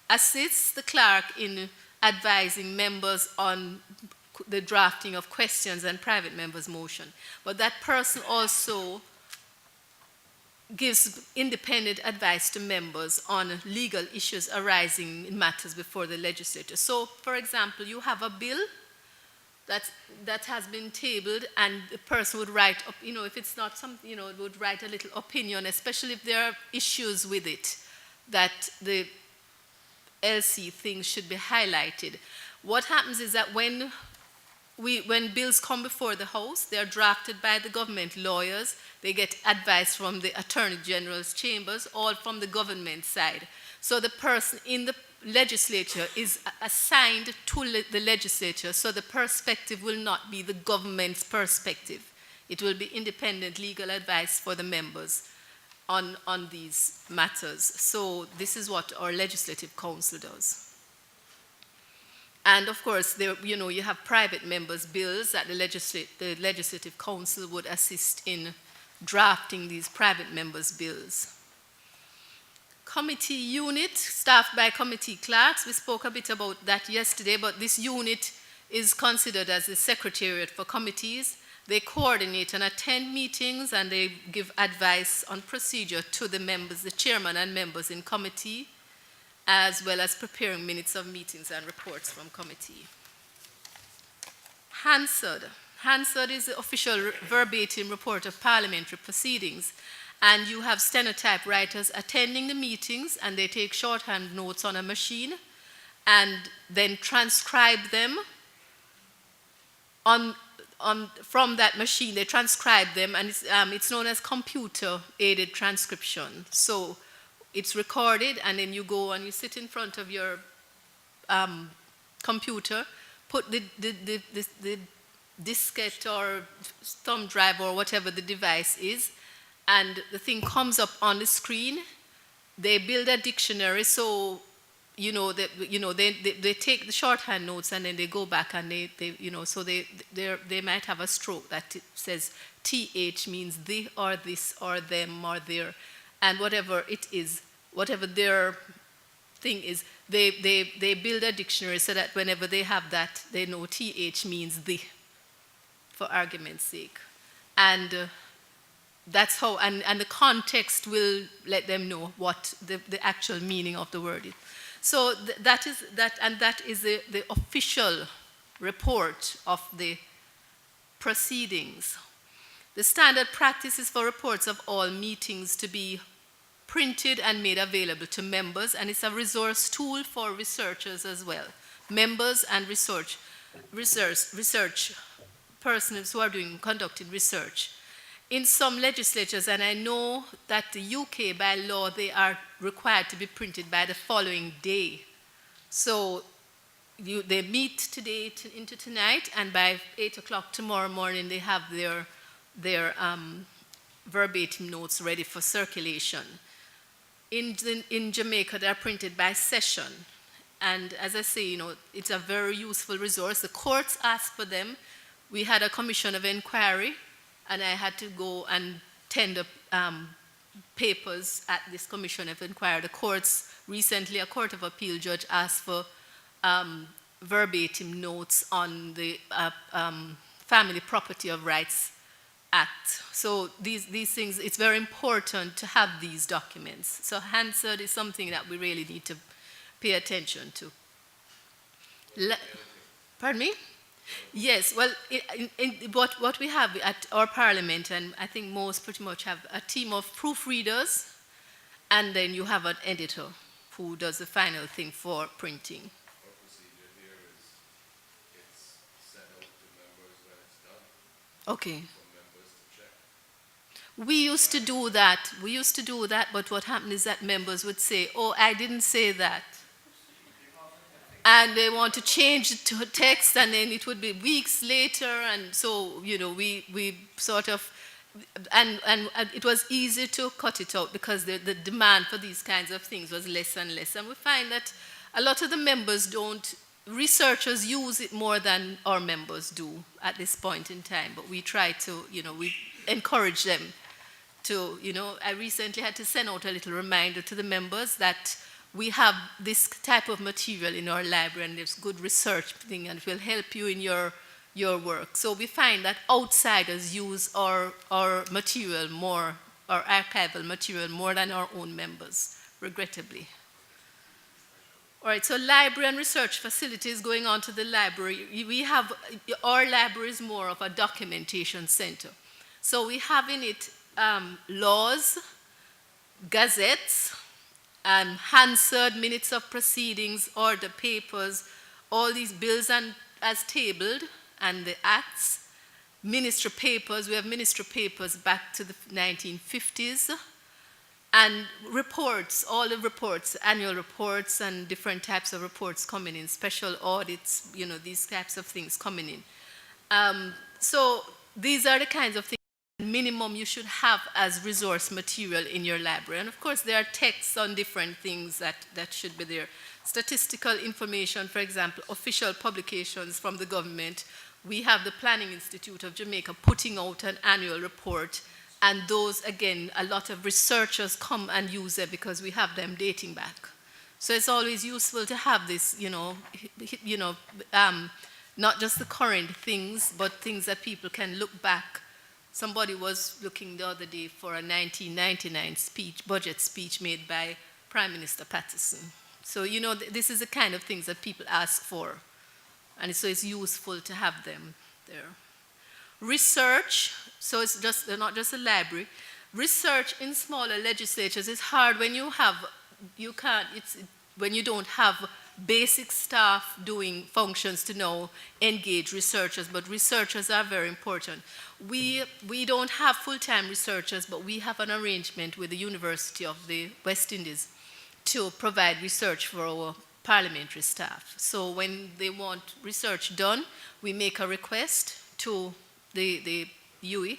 assists the clerk in advising members on the drafting of questions and private members' motion. But that person also gives independent advice to members on legal issues arising in matters before the legislature. So, for example, you have a bill that has been tabled, and the person would write, if it's not something, would write a little opinion, especially if there are issues with it that the LC thinks should be highlighted. What happens is that when bills come before the House, they're drafted by the government lawyers. They get advice from the Attorney General's chambers, all from the government side. So the person in the legislature is assigned to the legislature, so the perspective will not be the government's perspective. It will be independent legal advice for the members on these matters. So this is what our legislative council does. And of course, you have private members' bills that the legislative council would assist in drafting these private members' bills. Committee unit, staffed by committee clerks. We spoke a bit about that yesterday, but this unit is considered as the secretariat for committees. They coordinate and attend meetings, and they give advice on procedure to the members, the chairman and members in committee, as well as preparing minutes of meetings and reports from committee. Hansard. Hansard is the official verbatim report of parliamentary proceedings. And you have stenotype writers attending the meetings, and they take shorthand notes on a machine and then transcribe them from that machine. They transcribe them, and it's known as computer-aided transcription. So it's recorded, and then you go and you sit in front of your computer, put the diskette or thumb drive or whatever the device is, and the thing comes up on the screen. They build a dictionary, so they take the shorthand notes, and then they go back and they might have a stroke that it says TH means the or this or them or their, and whatever it is, whatever their thing is, they build a dictionary so that whenever they have that, they know TH means the, for argument's sake. And that's how, and the context will let them know what the actual meaning of the word is. So that is the official report of the proceedings. The standard practice is for reports of all meetings to be printed and made available to members, and it's a resource tool for researchers as well. Members and research persons who are conducting research. In some legislatures, and I know that the UK, by law, they are required to be printed by the following day. So they meet today into tonight, and by 8 o'clock tomorrow morning, they have their verbatim notes ready for circulation. In Jamaica, they're printed by session. And as I say, it's a very useful resource. The courts ask for them. We had a commission of inquiry, and I had to go and tender papers at this commission of inquiry. The courts, recently a Court of Appeal judge asked for verbatim notes on the Family Property of Rights Act. So these things, it's very important to have these documents. So Hansard is something that we really need to pay attention to. Pardon me? Yes, well, what we have at our parliament, and I think most pretty much have a team of proofreaders, and then you have an editor who does the final thing for printing. Our procedure here is it's sent out to members when it's done. Okay. For members to check. We used to do that, but what happened is that members would say, oh, I didn't say that. And they want to change the text, and then it would be weeks later, and so, we sort of, and it was easy to cut it out because the demand for these kinds of things was less and less. And we find that a lot of the members don't researchers use it more than our members do at this point in time, but we try to, we encourage them to, I recently had to send out a little reminder to the members that we have this type of material in our library, and there's good research thing, and it will help you in your work. So we find that outsiders use our material more, our archival material more than our own members, regrettably. All right, so library and research facilities, going on to the library. Our library is more of a documentation center. So we have in it laws, gazettes, and Hansard minutes of proceedings, order papers, all these bills and as tabled, and the acts, ministry papers. We have ministry papers back to the 1950s, and reports, all the reports, annual reports and different types of reports coming in, special audits, these types of things coming in. So these are the kinds of things minimum you should have as resource material in your library. And of course, there are texts on different things that should be there. Statistical information, for example, official publications from the government. We have the Planning Institute of Jamaica putting out an annual report, and those, again, a lot of researchers come and use them because we have them dating back. So it's always useful to have this, not just the current things, but things that people can look back. Somebody was looking the other day for a 1999 budget speech made by Prime Minister Patterson. So, this is the kind of things that people ask for. And so it's useful to have them there. Research, so they're not just a library. Research in smaller legislatures is hard when when you don't have basic staff doing functions to now engage researchers, but researchers are very important. We don't have full-time researchers, but we have an arrangement with the University of the West Indies to provide research for our parliamentary staff. So when they want research done, we make a request to the UE.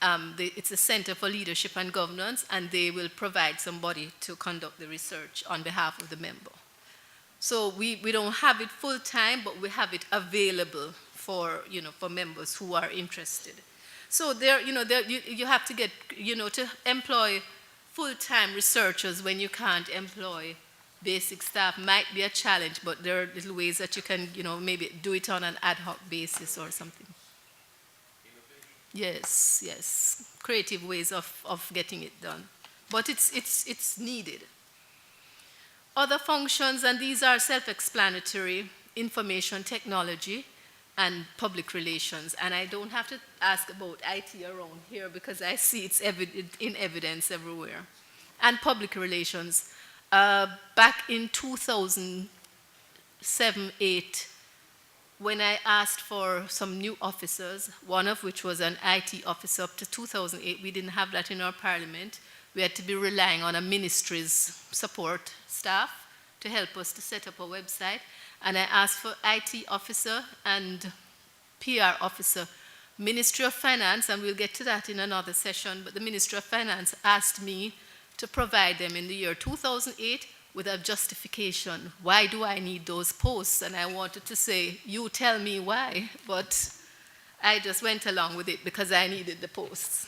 It's a Center for Leadership and Governance, and they will provide somebody to conduct the research on behalf of the member. So we don't have it full-time, but we have it available for members who are interested. So you have to get, to employ full-time researchers when you can't employ basic staff might be a challenge, but there are little ways that you can, maybe do it on an ad hoc basis or something. Yes. Creative ways of getting it done. But it's needed. Other functions, and these are self-explanatory: information technology and public relations. And I don't have to ask about IT around here because I see it's in evidence everywhere. And public relations. Back in 2007-08, when I asked for some new officers, one of which was an IT officer up to 2008, we didn't have that in our parliament. We had to be relying on a ministry's support staff to help us to set up a website. And I asked for IT officer and PR officer. Ministry of Finance, and we'll get to that in another session, but the Ministry of Finance asked me to provide them in the year 2008 with a justification. Why do I need those posts? And I wanted to say, you tell me why, but I just went along with it because I needed the posts.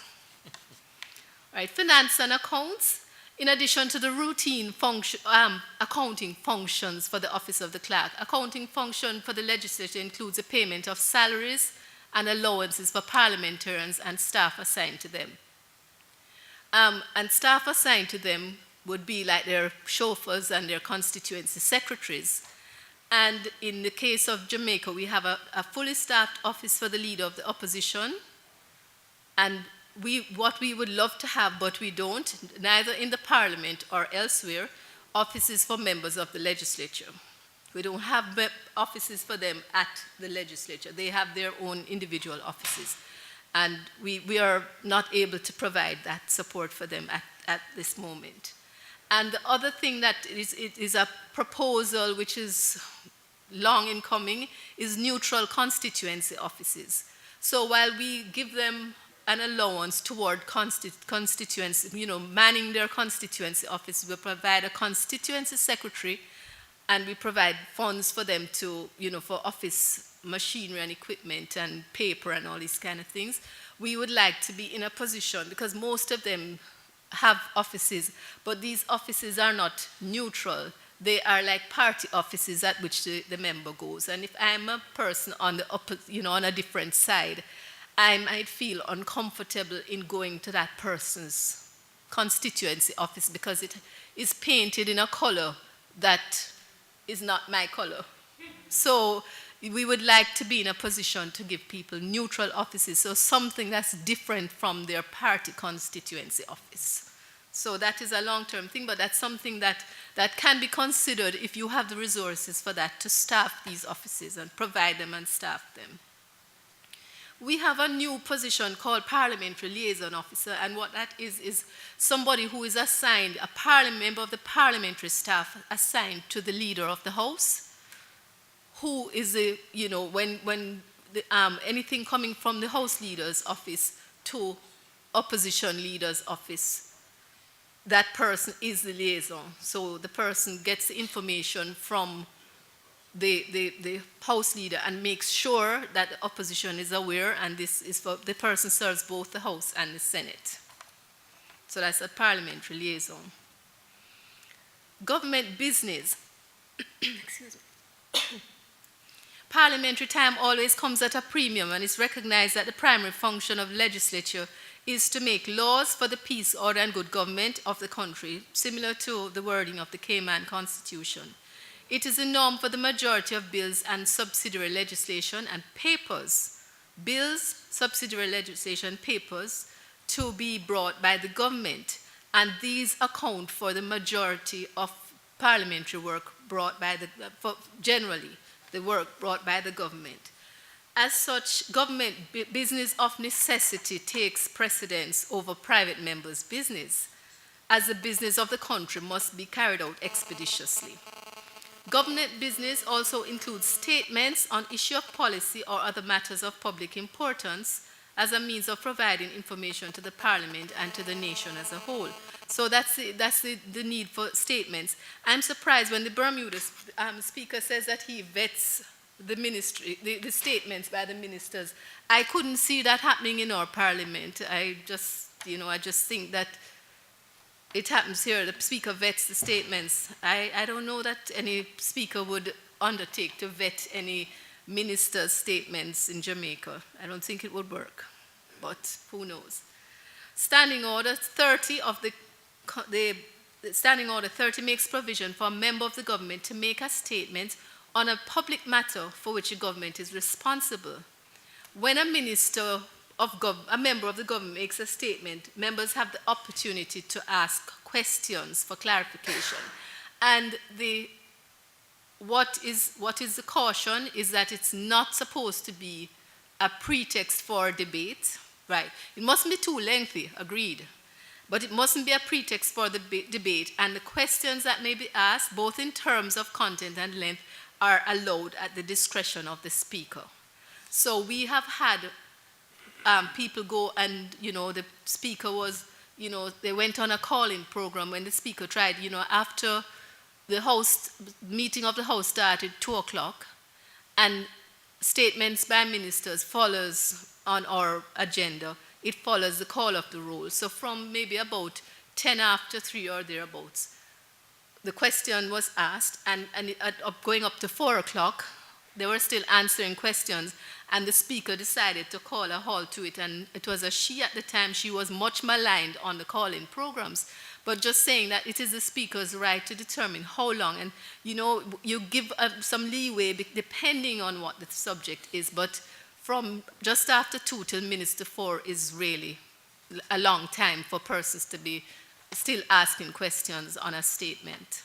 All right, finance and accounts. In addition to the routine accounting functions for the Office of the Clerk, accounting function for the legislature includes the payment of salaries and allowances for parliamentarians and staff assigned to them. And staff assigned to them would be like their chauffeurs and their constituency secretaries. And in the case of Jamaica, we have a fully staffed office for the leader of the opposition. And what we would love to have, but we don't, neither in the parliament or elsewhere, offices for members of the legislature. We don't have offices for them at the legislature. They have their own individual offices. And we are not able to provide that support for them at this moment. And the other thing that is a proposal which is long in coming is neutral constituency offices. So while we give them an allowance toward constituency, manning their constituency office, we provide a constituency secretary and we provide funds for them to, for office machinery and equipment and paper and all these kind of things. We would like to be in a position, because most of them have offices, but these offices are not neutral. They are like party offices at which the member goes. And if I'm a person on the on a different side, I might feel uncomfortable in going to that person's constituency office because it is painted in a color that is not my color. So we would like to be in a position to give people neutral offices, so something that's different from their party constituency office. So that is a long-term thing, but that's something that can be considered if you have the resources for that, to staff these offices and provide them and staff them. We have a new position called Parliamentary Liaison Officer, and what that is somebody who is assigned, a member of the parliamentary staff assigned to the leader of the House, who is, when anything coming from the House Leader's office to opposition leader's office, that person is the liaison. So the person gets the information from the House Leader and makes sure that the opposition is aware, and this is for the person serves both the House and the Senate. So that's a parliamentary liaison. Government business. Excuse me. Parliamentary time always comes at a premium, and it's recognized that the primary function of legislature is to make laws for the peace, order, and good government of the country, similar to the wording of the Cayman Constitution. It is a norm for the majority of bills and subsidiary legislation and papers, to be brought by the government, and these account for the majority of parliamentary work brought by generally the work brought by the government. As such, government business of necessity takes precedence over private members' business, as the business of the country must be carried out expeditiously. Government business also includes statements on issue of policy or other matters of public importance as a means of providing information to the Parliament and to the nation as a whole. So that's the need for statements. I'm surprised when the Bermuda speaker says that he vets the ministry, the statements by the ministers. I couldn't see that happening in our parliament. I just think that it happens here. The speaker vets the statements. I don't know that any speaker would undertake to vet any minister's statements in Jamaica. I don't think it would work, but who knows. Standing Order 30 of the Standing Order 30 makes provision for a member of the government to make a statement on a public matter for which the government is responsible. When a member of the government makes a statement, members have the opportunity to ask questions for clarification. And what is the caution is that it's not supposed to be a pretext for debate, right? It mustn't be too lengthy, agreed. But it mustn't be a pretext for the debate, and the questions that may be asked, both in terms of content and length, are allowed at the discretion of the speaker. So we have had people go and, the speaker was, they went on a call-in program when the speaker tried, after the meeting of the House started 2 o'clock, and statements by ministers follows on our agenda. It follows the call of the roll. So from maybe about 10 after 3 or thereabouts, the question was asked, and going up to 4 o'clock, they were still answering questions, and the speaker decided to call a halt to it, and it was a she at the time. She was much maligned on the call-in programs, but just saying that it is the speaker's right to determine how long, and you give some leeway depending on what the subject is, but from just after 2 till minutes to 4 is really a long time for persons to be still asking questions on a statement.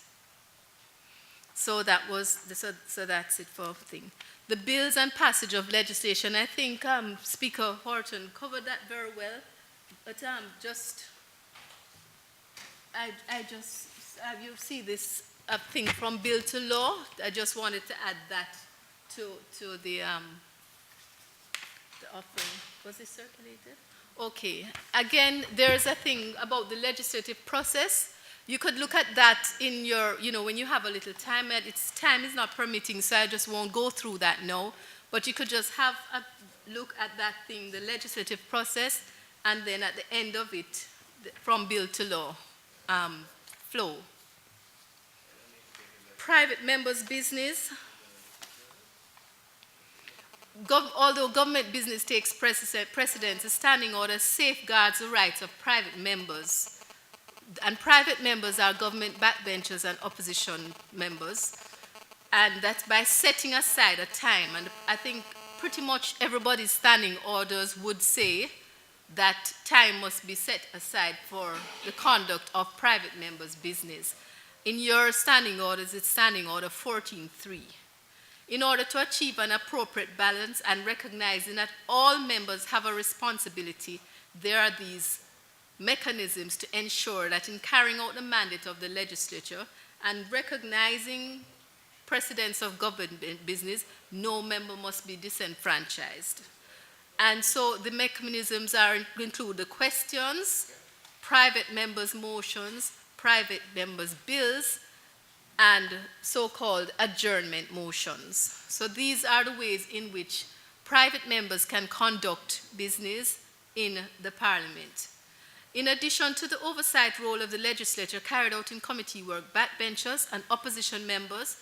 So that's it for the thing. The bills and passage of legislation, I think Speaker Horton covered that very well, but you see this thing from bill to law. I just wanted to add that to the offering. Was it circulated? Okay. Again, there's a thing about the legislative process. You could look at that in your, when you have a little time. Time is not permitting, so I just won't go through that now. But you could just have a look at that thing, the legislative process, and then at the end of it, from bill to law flow. Private members' business. Although government business takes precedence, a standing order safeguards the rights of private members. And private members are government backbenchers and opposition members. And that's by setting aside a time. And I think pretty much everybody's standing orders would say that time must be set aside for the conduct of private members' business. In your standing orders, it's Standing Order 14.3. In order to achieve an appropriate balance and recognizing that all members have a responsibility, there are these mechanisms to ensure that in carrying out the mandate of the legislature and recognizing precedents of government business, no member must be disenfranchised. And so the mechanisms include the questions, private members' motions, private members' bills, and so-called adjournment motions. So these are the ways in which private members can conduct business in the Parliament. In addition to the oversight role of the legislature carried out in committee work, backbenchers and opposition members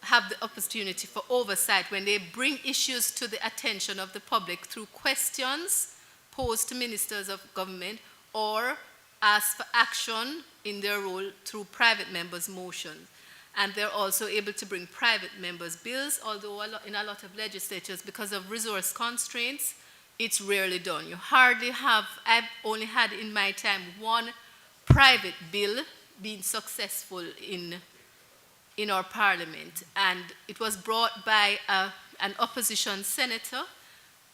have the opportunity for oversight when they bring issues to the attention of the public through questions posed to ministers of government or ask for action in their role through private members' motions. And they're also able to bring private members' bills, although in a lot of legislatures, because of resource constraints, it's rarely done. You hardly have, I've only had in my time one private bill being successful in our Parliament. And it was brought by an opposition senator,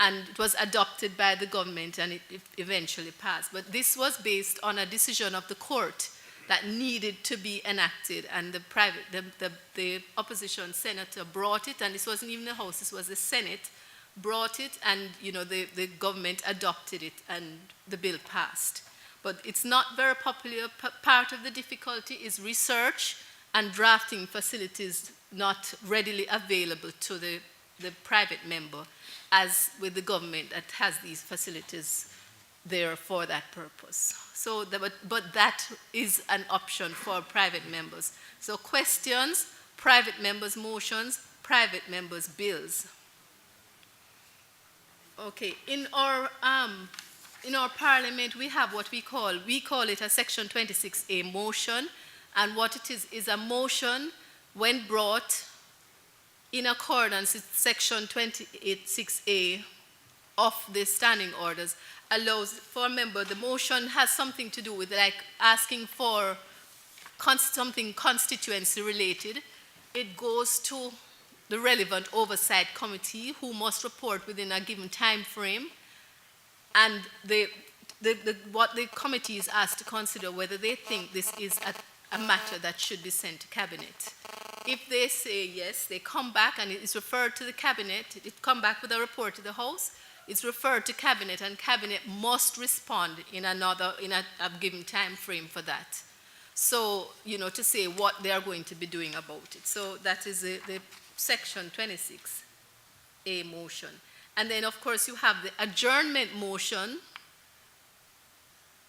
and it was adopted by the government, and it eventually passed. But this was based on a decision of the court that needed to be enacted, and the opposition senator brought it, and this wasn't even the House, this was the Senate, brought it, and the government adopted it, and the bill passed. But it's not very popular. Part of the difficulty is research and drafting facilities not readily available to the private member, as with the government that has these facilities there for that purpose. So, but that is an option for private members. So questions, private members' motions, private members' bills. Okay, in our Parliament, we have what we call it a Section 26A motion, and what it is a motion when brought in accordance with Section 28.6A of the standing orders, allows for a member, the motion has something to do with like asking for something constituency related. It goes to the relevant oversight committee who must report within a given time frame, and what the committee is asked to consider whether they think this is a matter that should be sent to cabinet. If they say yes, they come back and it is referred to the cabinet, it come back with a report to the House, it's referred to cabinet, and cabinet must respond in a given time frame for that. So, to say what they are going to be doing about it. So that is the Section 26A motion. And then, of course, you have the adjournment motion,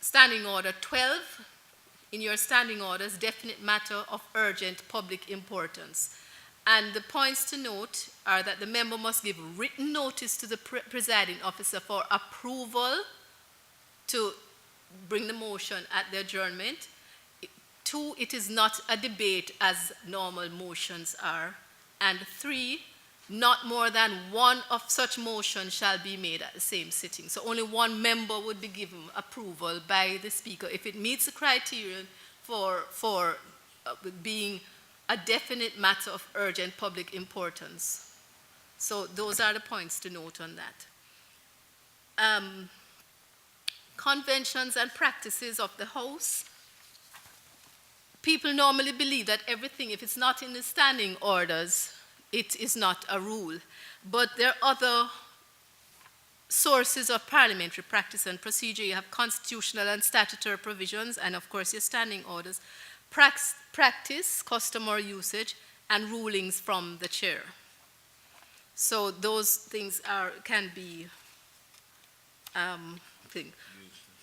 Standing Order 12, in your standing orders, definite matter of urgent public importance. And the points to note are that the member must give written notice to the presiding officer for approval to bring the motion at the adjournment. 2, it is not a debate as normal motions are. And 3, not more than one of such motions shall be made at the same sitting. So only one member would be given approval by the Speaker if it meets the criterion for being a definite matter of urgent public importance. So those are the points to note on that. Conventions and practices of the House. People normally believe that everything, if it's not in the standing orders, it is not a rule. But there are other sources of parliamentary practice and procedure. You have constitutional and statutory provisions, and of course your standing orders. practice, customer usage, and rulings from the chair. So those things can be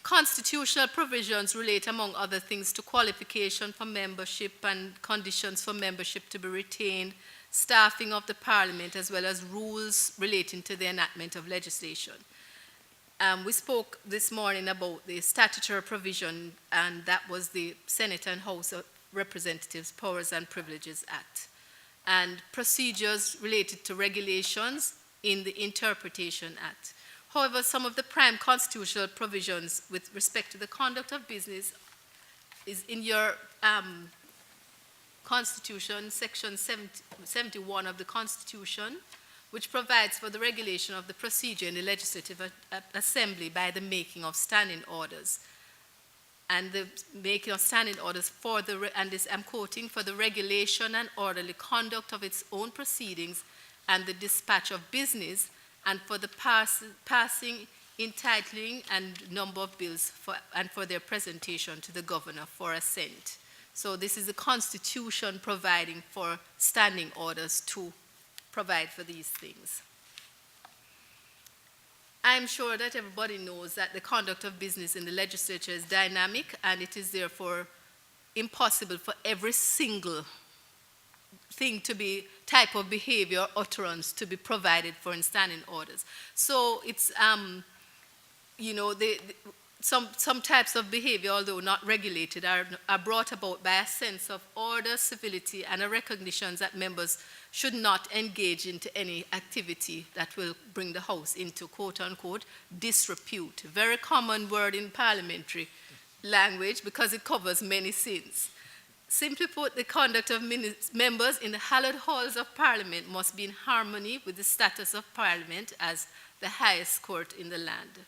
constitutional provisions relate, among other things, to qualification for membership and conditions for membership to be retained, staffing of the Parliament, as well as rules relating to the enactment of legislation. We spoke this morning about the statutory provision, and that was the Senate and House of Representatives Powers and Privileges Act, and procedures related to regulations in the Interpretation Act. However, some of the prime constitutional provisions with respect to the conduct of business is in your Constitution, Section 71 of the Constitution, which provides for the regulation of the procedure in the Legislative Assembly by the making of standing orders. And the making of standing orders for and this I'm quoting, for the regulation and orderly conduct of its own proceedings and the dispatch of business, and for the passing, entitling, and number of bills and for their presentation to the governor for assent. So this is the Constitution providing for standing orders to provide for these things. I'm sure that everybody knows that the conduct of business in the legislature is dynamic, and it is therefore impossible for every single thing to be, type of behavior or utterance to be provided for in standing orders. So it's, some types of behavior, although not regulated, are brought about by a sense of order, civility, and a recognition that members should not engage into any activity that will bring the House into, quote-unquote, disrepute. Very common word in parliamentary language because it covers many sins. Simply put, the conduct of members in the hallowed halls of Parliament must be in harmony with the status of Parliament as the highest court in the land.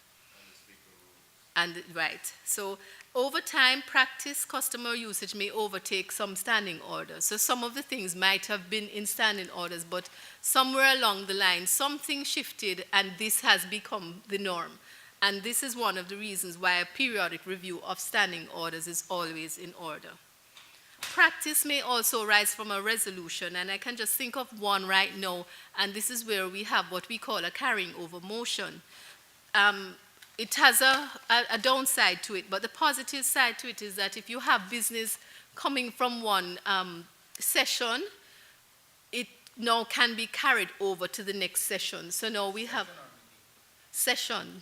Right. So over time, practice, customer usage may overtake some standing orders. So some of the things might have been in standing orders, but somewhere along the line, something shifted and this has become the norm. And this is one of the reasons why a periodic review of standing orders is always in order. Practice may also arise from a resolution, and I can just think of one right now, and this is where we have what we call a carrying over motion. It has a downside to it, but the positive side to it is that if you have business coming from one session, it now can be carried over to the next session. So now we have session.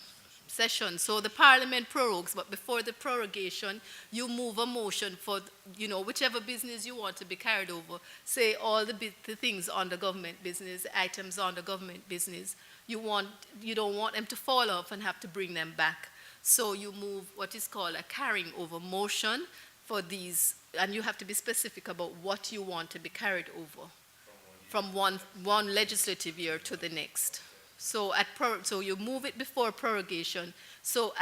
So the Parliament prorogues, but before the prorogation, you move a motion for, whichever business you want to be carried over. Say all the things on the government business, items on the government business. You don't want them to fall off and have to bring them back. So you move what is called a carrying over motion for these, and you have to be specific about what you want to be carried over from one legislative year to the next. So so you move it before prorogation. So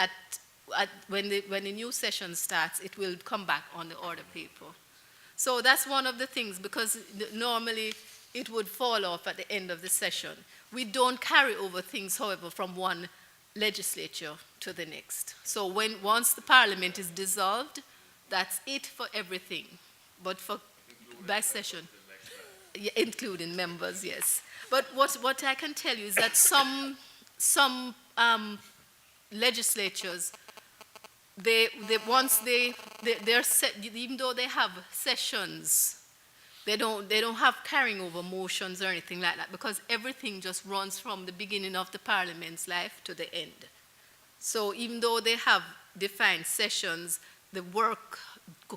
when the new session starts, it will come back on the order paper. So that's one of the things, because normally it would fall off at the end of the session. We don't carry over things, however, from one legislature to the next. So once the Parliament is dissolved, that's it for everything. But by session, yeah, including members, yes. But what I can tell you is that some legislatures, even though they have sessions, they don't have carrying over motions or anything like that, because everything just runs from the beginning of the Parliament's life to the end. So even though they have defined sessions, the work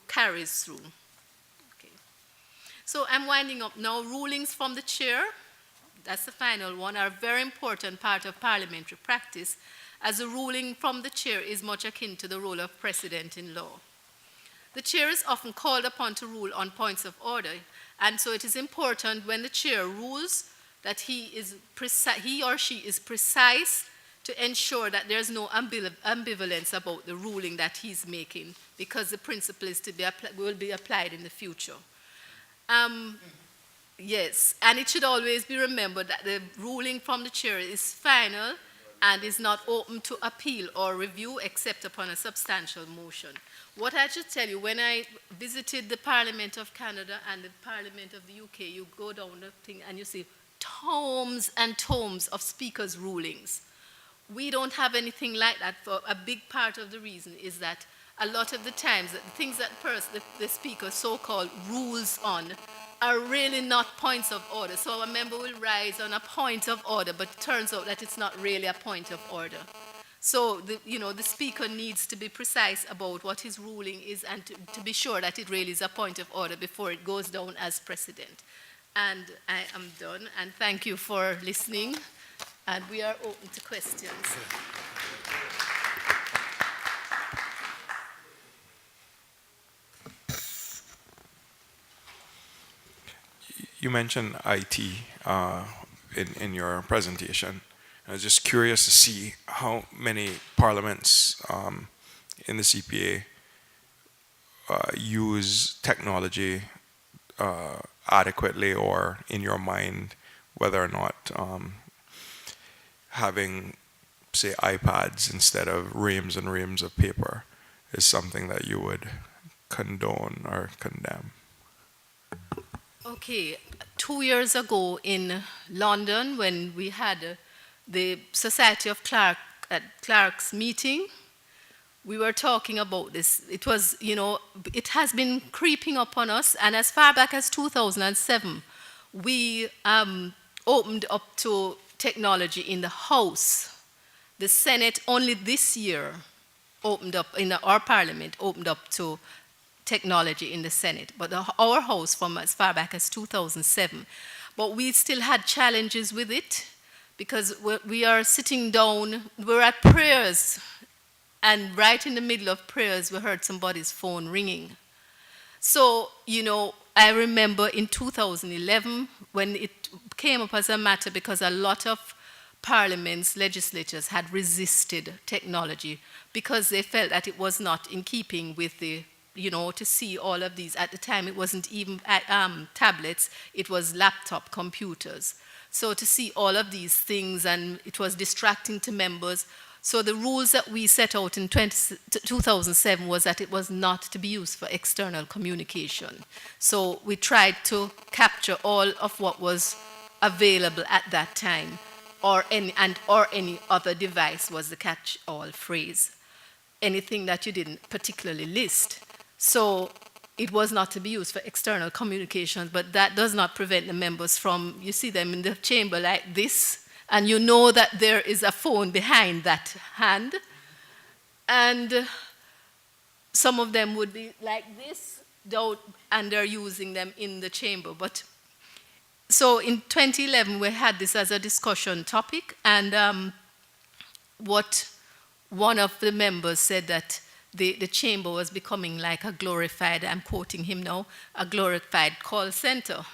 carries through. Okay. So I'm winding up now. Rulings from the chair, that's the final one, are a very important part of parliamentary practice, as a ruling from the chair is much akin to the role of precedent in law. The chair is often called upon to rule on points of order, and so it is important when the chair rules that he or she is precise to ensure that there's no ambivalence about the ruling that he's making, because the principle is will be applied in the future. Yes, and it should always be remembered that the ruling from the chair is final and is not open to appeal or review except upon a substantial motion. What I should tell you, when I visited the Parliament of Canada and the Parliament of the UK, you go down the thing and you see tomes and tomes of speakers' rulings. We don't have anything like that. For a big part of the reason is that a lot of the times, the things that the speaker so-called rules on are really not points of order. So a member will rise on a point of order, but it turns out that it's not really a point of order. So the speaker needs to be precise about what his ruling is and to be sure that it really is a point of order before it goes down as precedent. And I am done, and thank you for listening, and we are open to questions. You mentioned IT in your presentation. I was just curious to see how many parliaments in the CPA use technology adequately, or in your mind, whether or not having, say, iPads instead of reams and reams of paper is something that you would condone or condemn. Okay, 2 years ago in London, when we had the Society of Clerks meeting, we were talking about this. It was, it has been creeping up on us, and as far back as 2007, we opened up to technology in the House. The Senate only this year opened up, our Parliament opened up to technology in the Senate, but our House from as far back as 2007. But we still had challenges with it, because we are sitting down, we're at prayers, and right in the middle of prayers, we heard somebody's phone ringing. So, I remember in 2011, when it came up as a matter, because a lot of parliaments, legislatures had resisted technology because they felt that it was not in keeping with the to see all of these. At the time, it wasn't even tablets, it was laptop computers. So to see all of these things, and it was distracting to members. So the rules that we set out in 2007 was that it was not to be used for external communication. So we tried to capture all of what was available at that time, or any other device was the catch-all phrase. Anything that you didn't particularly list. So it was not to be used for external communications, but that does not prevent the members from, you see them in the chamber like this, and you know that there is a phone behind that hand, and some of them would be like this, and they're using them in the chamber. But so in 2011, we had this as a discussion topic, and what one of the members said that the chamber was becoming like a glorified, I'm quoting him now, a glorified call center.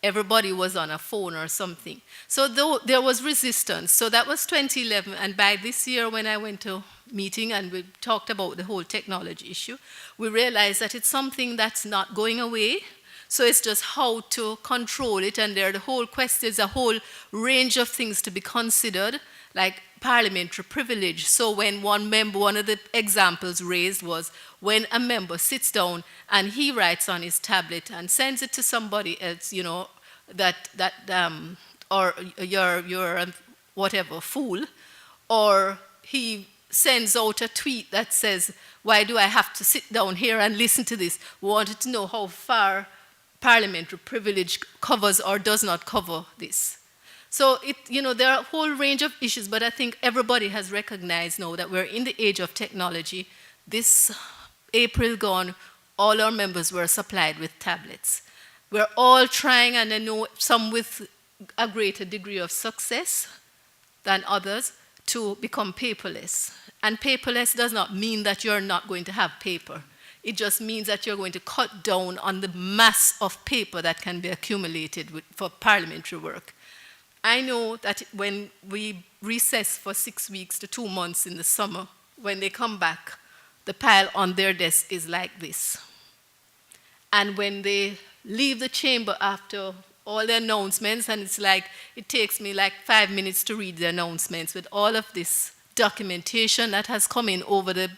Everybody was on a phone or something. So there was resistance. So that was 2011, and by this year when I went to meeting and we talked about the whole technology issue, we realized that it's something that's not going away. So it's just how to control it, and there's a whole range of things to be considered, like parliamentary privilege. So when one of the examples raised was when a member sits down and he writes on his tablet and sends it to somebody else, or you're whatever, fool, or he sends out a tweet that says, why do I have to sit down here and listen to this? We wanted to know how far parliamentary privilege covers or does not cover this. So there are a whole range of issues, but I think everybody has recognized now that we're in the age of technology. This April gone, all our members were supplied with tablets. We're all trying, and I know some with a greater degree of success than others, to become paperless. And paperless does not mean that you're not going to have paper. It just means that you're going to cut down on the mass of paper that can be accumulated for parliamentary work. I know that when we recess for 6 weeks to 2 months in the summer, when they come back, the pile on their desk is like this. And when they leave the chamber after all the announcements, and it's like, it takes me like 5 minutes to read the announcements with all of this documentation that has come in over the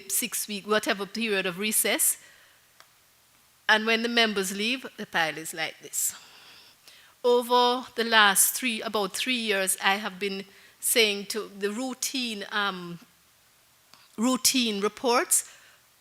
6 week, whatever period of recess. And when the members leave, the pile is like this. Over the last about 3 years, I have been saying to the routine reports,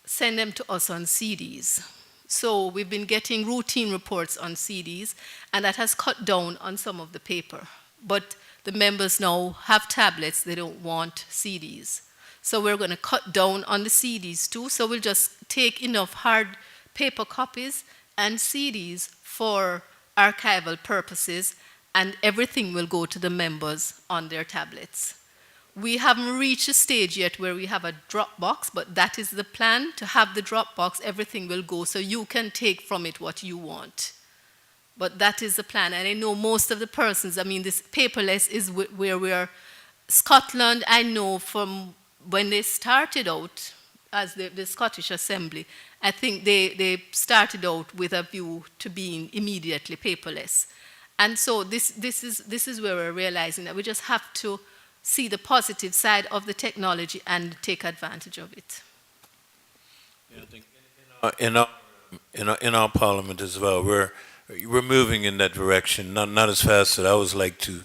send them to us on CDs. So we've been getting routine reports on CDs, and that has cut down on some of the paper. But the members now have tablets, they don't want CDs. So we're going to cut down on the CDs too, so we'll just take enough hard paper copies and CDs for archival purposes, and everything will go to the members on their tablets. We haven't reached a stage yet where we have a Dropbox, but that is the plan, to have the Dropbox, everything will go, so you can take from it what you want. But that is the plan, and I know most of the persons, I mean, this paperless is where we're, Scotland, I know from when they started out as the Scottish Assembly, I think they started out with a view to being immediately paperless. And so this is where we're realizing that we just have to see the positive side of the technology and take advantage of it. Yeah, I think in our parliament as well, we're moving in that direction. Not as fast as I would like to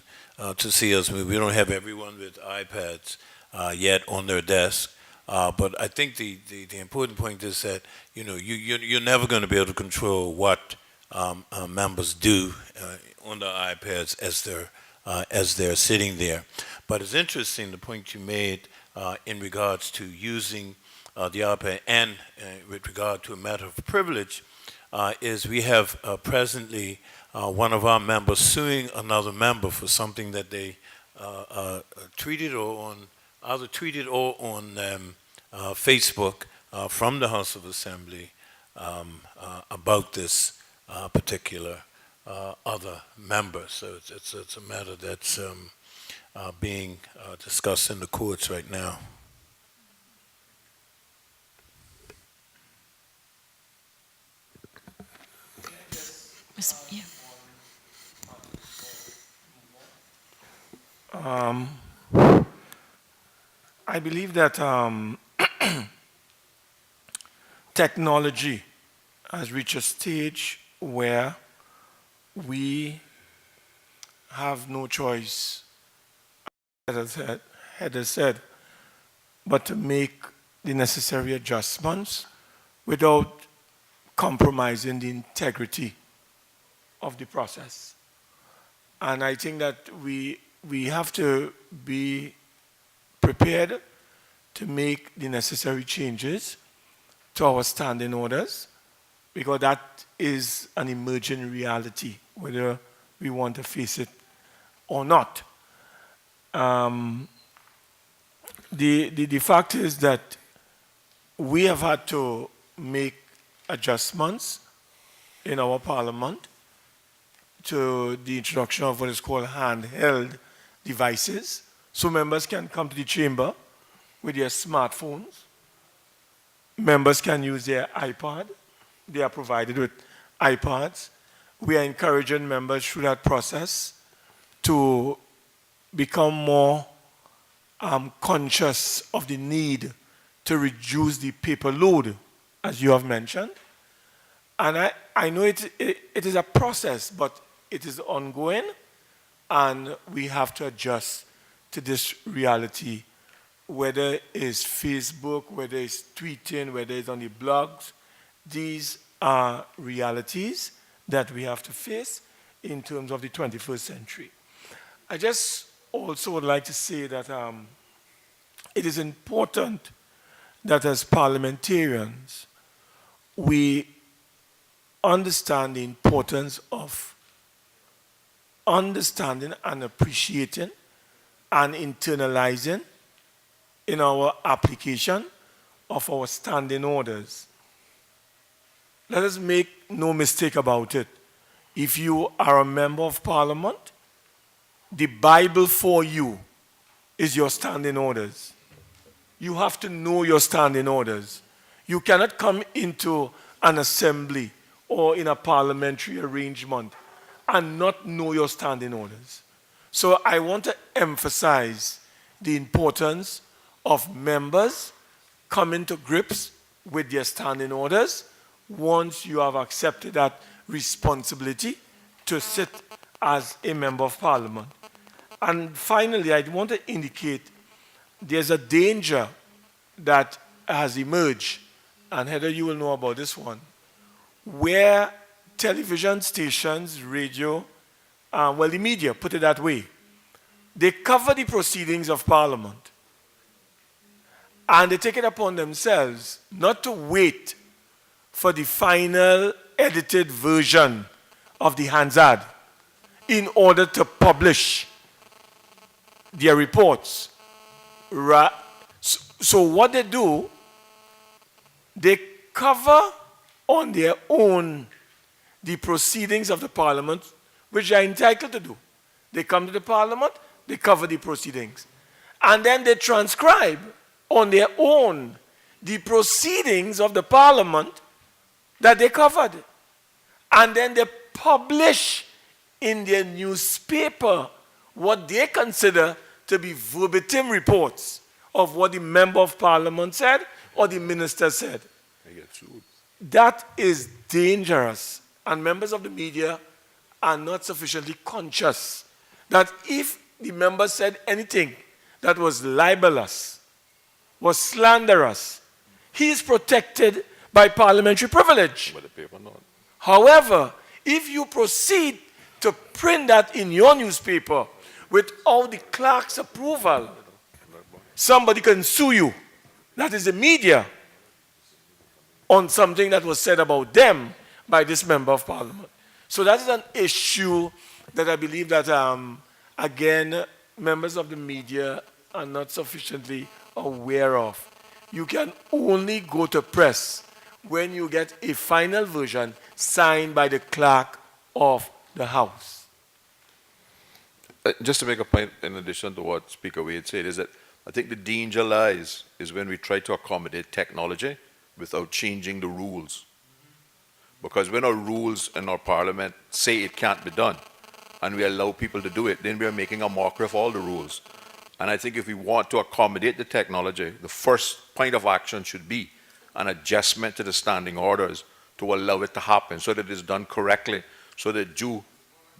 see us move. We don't have everyone with iPads yet on their desk, but I think the important point is that you're never going to be able to control what members do on their iPads as they're sitting there. But it's interesting the point you made in regards to using the iPad, and with regard to a matter of privilege, is we have presently one of our members suing another member for something that they tweeted or on Facebook from the House of Assembly about this particular other member. So it's a matter that's being discussed in the courts right now. Yeah. I believe that technology has reached a stage where we have no choice, as Heather said, but to make the necessary adjustments without compromising the integrity of the process. And I think that we have to be prepared to make the necessary changes to our standing orders, because that is an emerging reality, whether we want to face it or not. The fact is that we have had to make adjustments in our parliament to the introduction of what is called handheld devices. So members can come to the chamber with their smartphones. Members can use their iPad. They are provided with iPads. We are encouraging members through that process to become more conscious of the need to reduce the paper load, as you have mentioned. And I know it is a process, but it is ongoing, and we have to adjust to this reality, whether it's Facebook, whether it's tweeting, whether it's on the blogs. These are realities that we have to face in terms of the 21st century. I just also would like to say that it is important that as parliamentarians, we understand the importance of understanding and appreciating and internalizing in our application of our standing orders. Let us make no mistake about it. If you are a member of parliament, the Bible for you is your standing orders. You have to know your standing orders. You cannot come into an assembly or in a parliamentary arrangement and not know your standing orders. So I want to emphasize the importance of members coming to grips with their standing orders once you have accepted that responsibility to sit as a member of parliament. And finally, I want to indicate there's a danger that has emerged, and Heather, you will know about this one, where television stations, radio, well, the media, put it that way, they cover the proceedings of Parliament. And they take it upon themselves not to wait for the final edited version of the Hansard in order to publish their reports. So what they do, they cover on their own the proceedings of the Parliament, which they are entitled to do. They come to the Parliament, they cover the proceedings. And then they transcribe on their own the proceedings of the Parliament that they covered. And then they publish in their newspaper what they consider to be verbatim reports of what the member of Parliament said or the minister said. That is dangerous. And members of the media are not sufficiently conscious that if the member said anything that was libelous, was slanderous, he is protected by parliamentary privilege. But the paper not. However, if you proceed to print that in your newspaper without the clerk's approval, somebody can sue you. That is the media on something that was said about them by this member of parliament. So that is an issue that I believe that, again, members of the media are not sufficiently aware of. You can only go to press when you get a final version signed by the clerk of the House. Just to make a point in addition to what Speaker Wade said, is that I think the danger lies is when we try to accommodate technology without changing the rules. Because when our rules in our parliament say it can't be done, and we allow people to do it, then we are making a mockery of all the rules. And I think if we want to accommodate the technology, the first point of action should be an adjustment to the standing orders to allow it to happen so that it is done correctly, so that due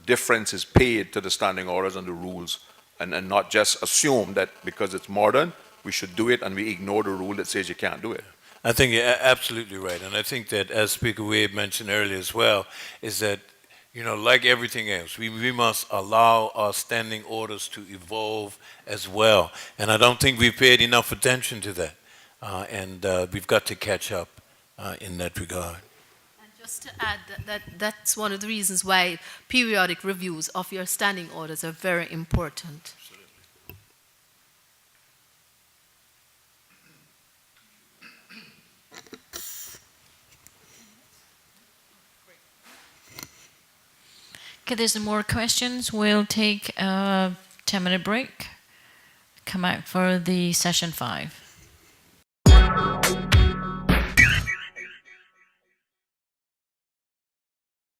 difference is paid to the standing orders and the rules, and not just assume that because it's modern, we should do it and we ignore the rule that says you can't do it. I think you're absolutely right. And I think that, as Speaker Wade mentioned earlier as well, is that, you know, like everything else, we must allow our standing orders to evolve as well. And I don't think we've paid enough attention to that. And we've got to catch up in that regard. And just to add that's one of the reasons why periodic reviews of your standing orders are very important. Okay, there's no more questions. We'll take a 10-minute break. Come back for the session 5.